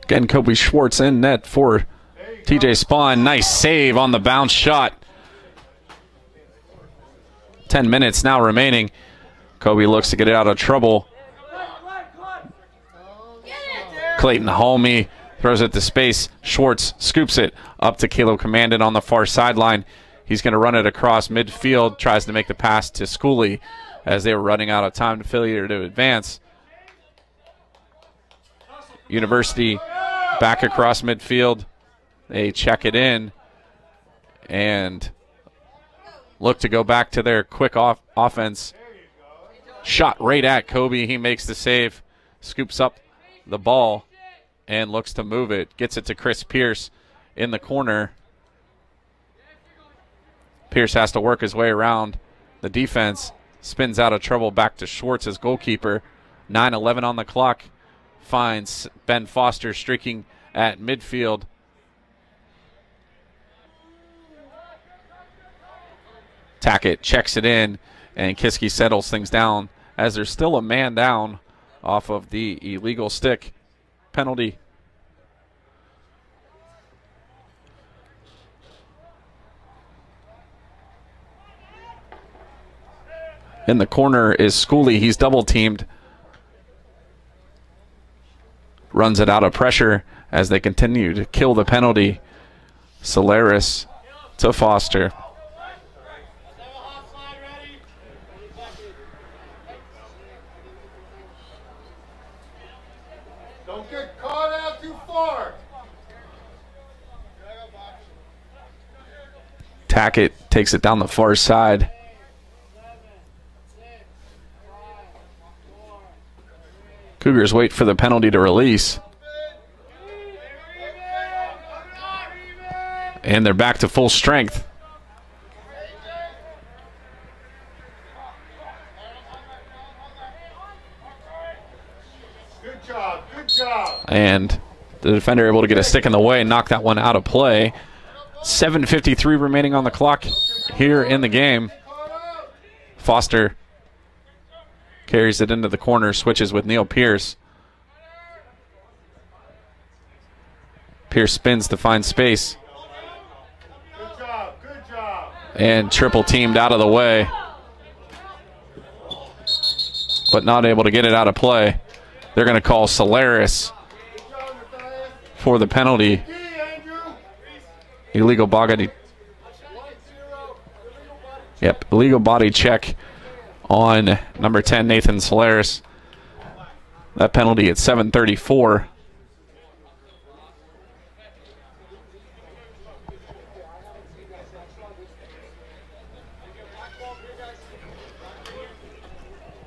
Again, Kobe Schwartz in net for TJ Spawn. Nice save on the bounce shot. 10 minutes now remaining. Kobe looks to get it out of trouble. Clayton Holme throws it to space. Schwartz scoops it up to Caleb Commandant on the far sideline. He's going to run it across midfield. Tries to make the pass to Schooley as they were running out of time. Failure to advance. University back across midfield. They check it in and look to go back to their quick offense. Shot right at Kobe. He makes the save, scoops up the ball, and looks to move it. Gets it to Chris Pierce in the corner. Pierce has to work his way around the defense. spins out of trouble back to Schwartz as goalkeeper. 9:11 on the clock. Finds Ben Foster streaking at midfield. Tackett checks it in, and Kiski settles things down as there's still a man down off of the illegal stick penalty. In the corner is Schooley. He's double teamed. Runs it out of pressure as they continue to kill the penalty. Solaris to Foster. Don't get caught out too far. Tackett takes it down the far side. Cougars wait for the penalty to release. And they're back to full strength. Good job, good job. And the defender able to get a stick in the way and knock that one out of play. 7:53 remaining on the clock here in the game. Foster carries it into the corner, switches with Neil Pierce. Pierce spins to find space. Good job, good job. And triple teamed out of the way, but not able to get it out of play. They're going to call Solaris for the penalty. Illegal body. Yep, illegal body check on number 10, Nathan Solaris. That penalty at 7:34.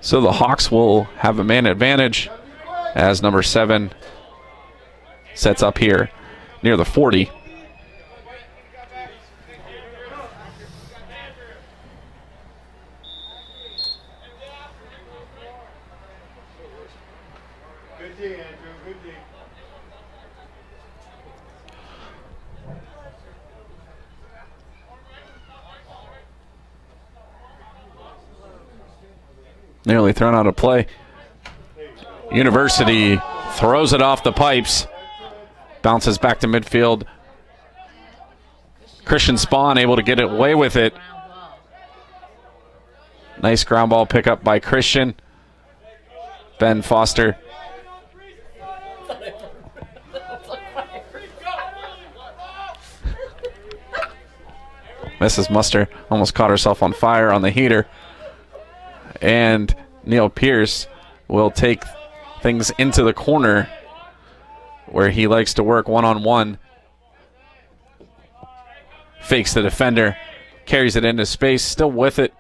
So the Hawks will have a man advantage as number 7 sets up here near the 40. Good D, Andrew, good D. Nearly thrown out of play. University throws it off the pipes. Bounces back to midfield. Christian Spahn able to get it away with it. Nice ground ball pickup by Christian. Ben Foster. Mrs. Muster almost caught herself on fire on the heater. And Neil Pierce will take things into the corner where he likes to work one-on-one. Fakes the defender, carries it into space, still with it.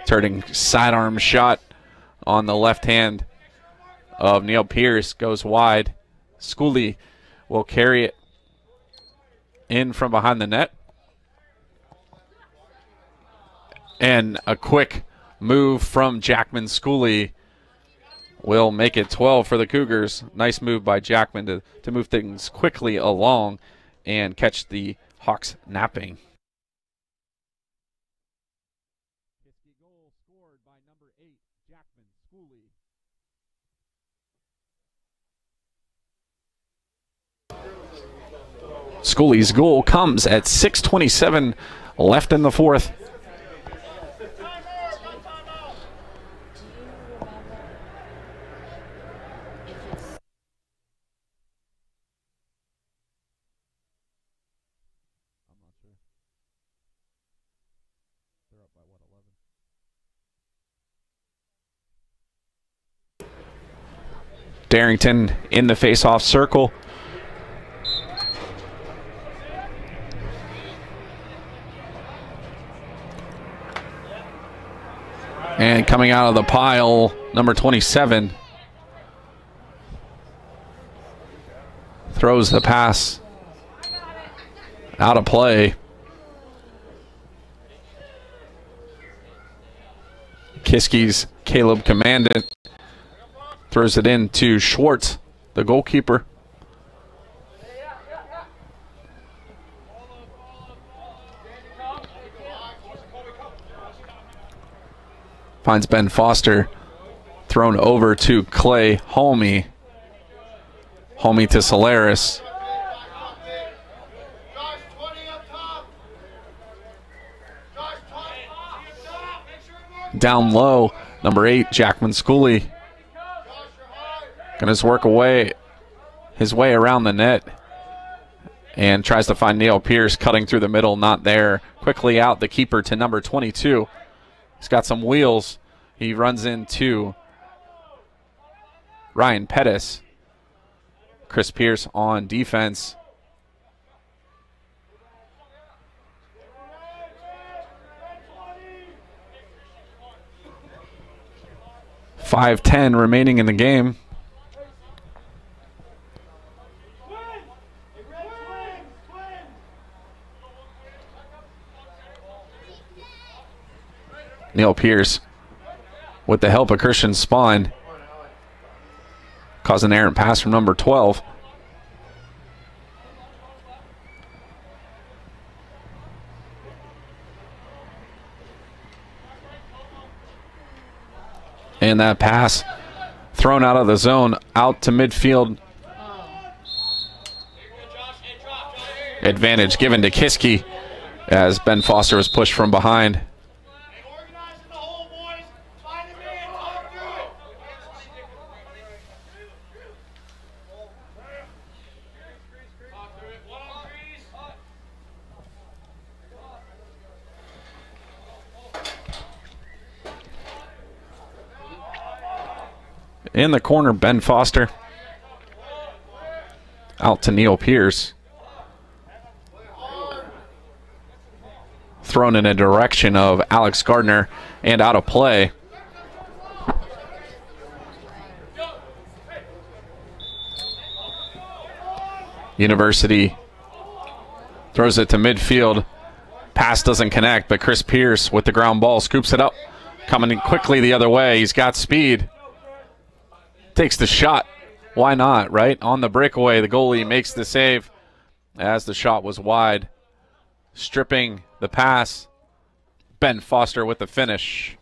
Turning sidearm shot on the left hand of Neil Pierce, goes wide. Schooley will carry it in from behind the net. And a quick move from Jackman. Schooley will make it 12 for the Cougars. Nice move by Jackman to move things quickly along and catch the Hawks napping. Goal scored by number 8, Jackman Schooley. Schooley's goal comes at 6:27 left in the fourth. Darrington in the face-off circle. And coming out of the pile, number 27. Throws the pass out of play. Kiski's Caleb Commandant throws it in to Schwartz, the goalkeeper. Finds Ben Foster, thrown over to Clay Holme. Holme to Solaris. Down low, number 8, Jackman Schooley. Gonna work his way around the net and tries to find Neil Pierce cutting through the middle, not there. Quickly out the keeper to number 22. He's got some wheels. He runs into Ryan Pettis. Chris Pierce on defense. .5:10 remaining in the game. Neil Pierce, with the help of Christian Spahn, caused an errant pass from number 12. And that pass thrown out of the zone, out to midfield. Advantage given to Kiski as Ben Foster was pushed from behind. In the corner, Ben Foster. Out to Neil Pierce. Thrown in a direction of Alex Gardner and out of play. University throws it to midfield. Pass doesn't connect, but Chris Pierce with the ground ball scoops it up. Coming in quickly the other way. He's got speed. Takes the shot. Why not, right? On the breakaway, the goalie makes the save as the shot was wide. Stripping the pass. Ben Foster with the finish.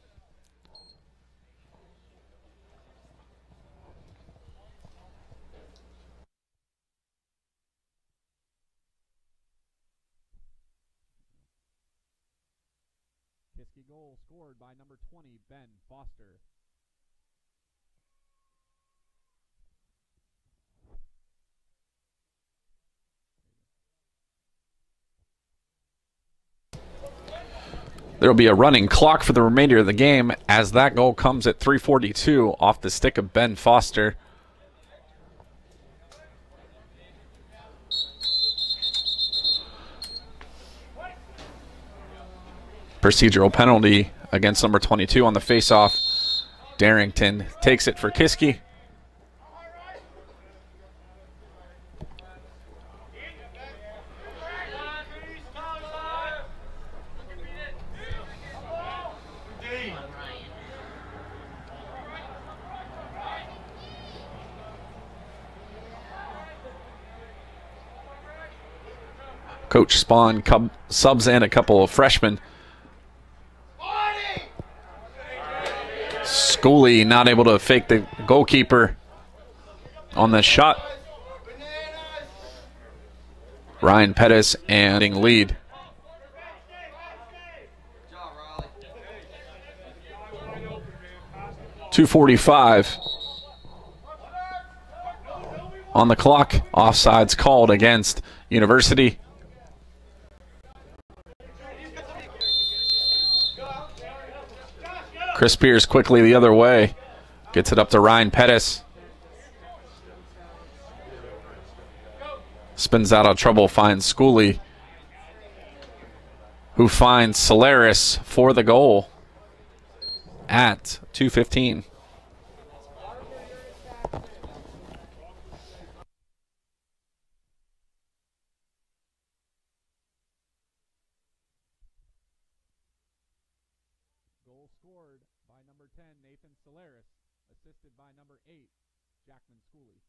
Kiski goal scored by number 20, Ben Foster. There will be a running clock for the remainder of the game as that goal comes at 3:42 off the stick of Ben Foster. Procedural penalty against number 22 on the faceoff. Darrington takes it for Kiski. Coach Spahn subs in a couple of freshmen. Schooley not able to fake the goalkeeper on the shot. Ryan Pettis and lead. .245 on the clock. Offsides called against University. Chris Pierce quickly the other way. Gets it up to Ryan Pettis. Spins out of trouble, finds Schooley, who finds Solaris for the goal at 2:15. Goal scored by by number 10, Nathan Solaris, assisted by number 8, Jackman Schooley.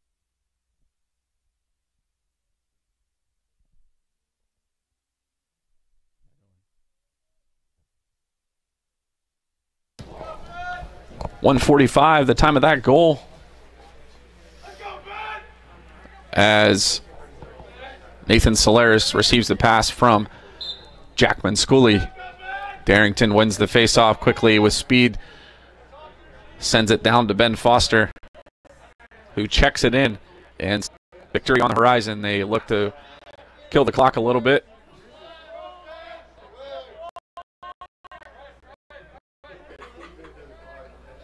.145, the time of that goal. As Nathan Solaris receives the pass from Jackman Schooley. Darrington wins the face-off quickly with speed. Sends it down to Ben Foster, who checks it in. And victory on the horizon. They look to kill the clock a little bit.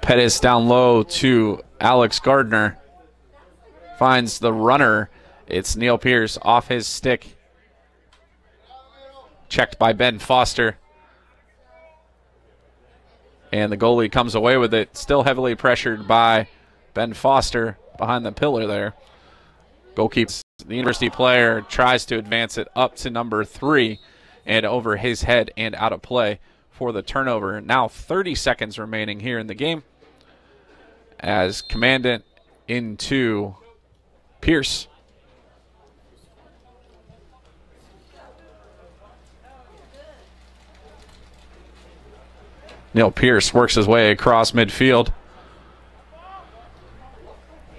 Pettis down low to Alex Gardner. Finds the runner. It's Neil Pierce off his stick. Checked by Ben Foster. And the goalie comes away with it. Still heavily pressured by Ben Foster behind the pillar there. Goalkeeper, the University player, tries to advance it up to number 3 and over his head and out of play for the turnover. Now 30 seconds remaining here in the game as Commandant into Pierce. Neil Pierce works his way across midfield.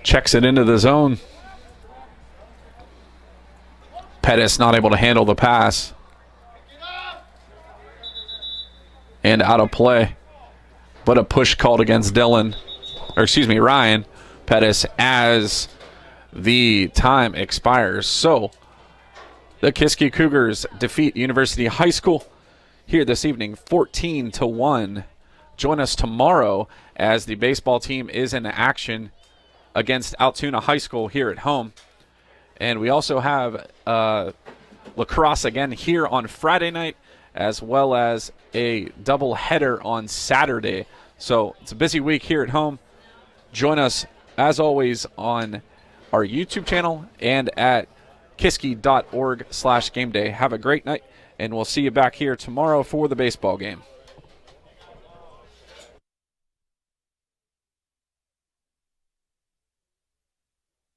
Checks it into the zone. Pettis not able to handle the pass. And out of play. But a push called against Ryan Pettis as the time expires. So the Kiski Cougars defeat University High School here this evening 14-1. Join us tomorrow as the baseball team is in action against Altoona High School here at home. And we also have lacrosse again here on Friday night, as well as a double header on Saturday. So it's a busy week here at home. Join us, as always, on our YouTube channel and at kiski.org/gameday. Have a great night, and we'll see you back here tomorrow for the baseball game.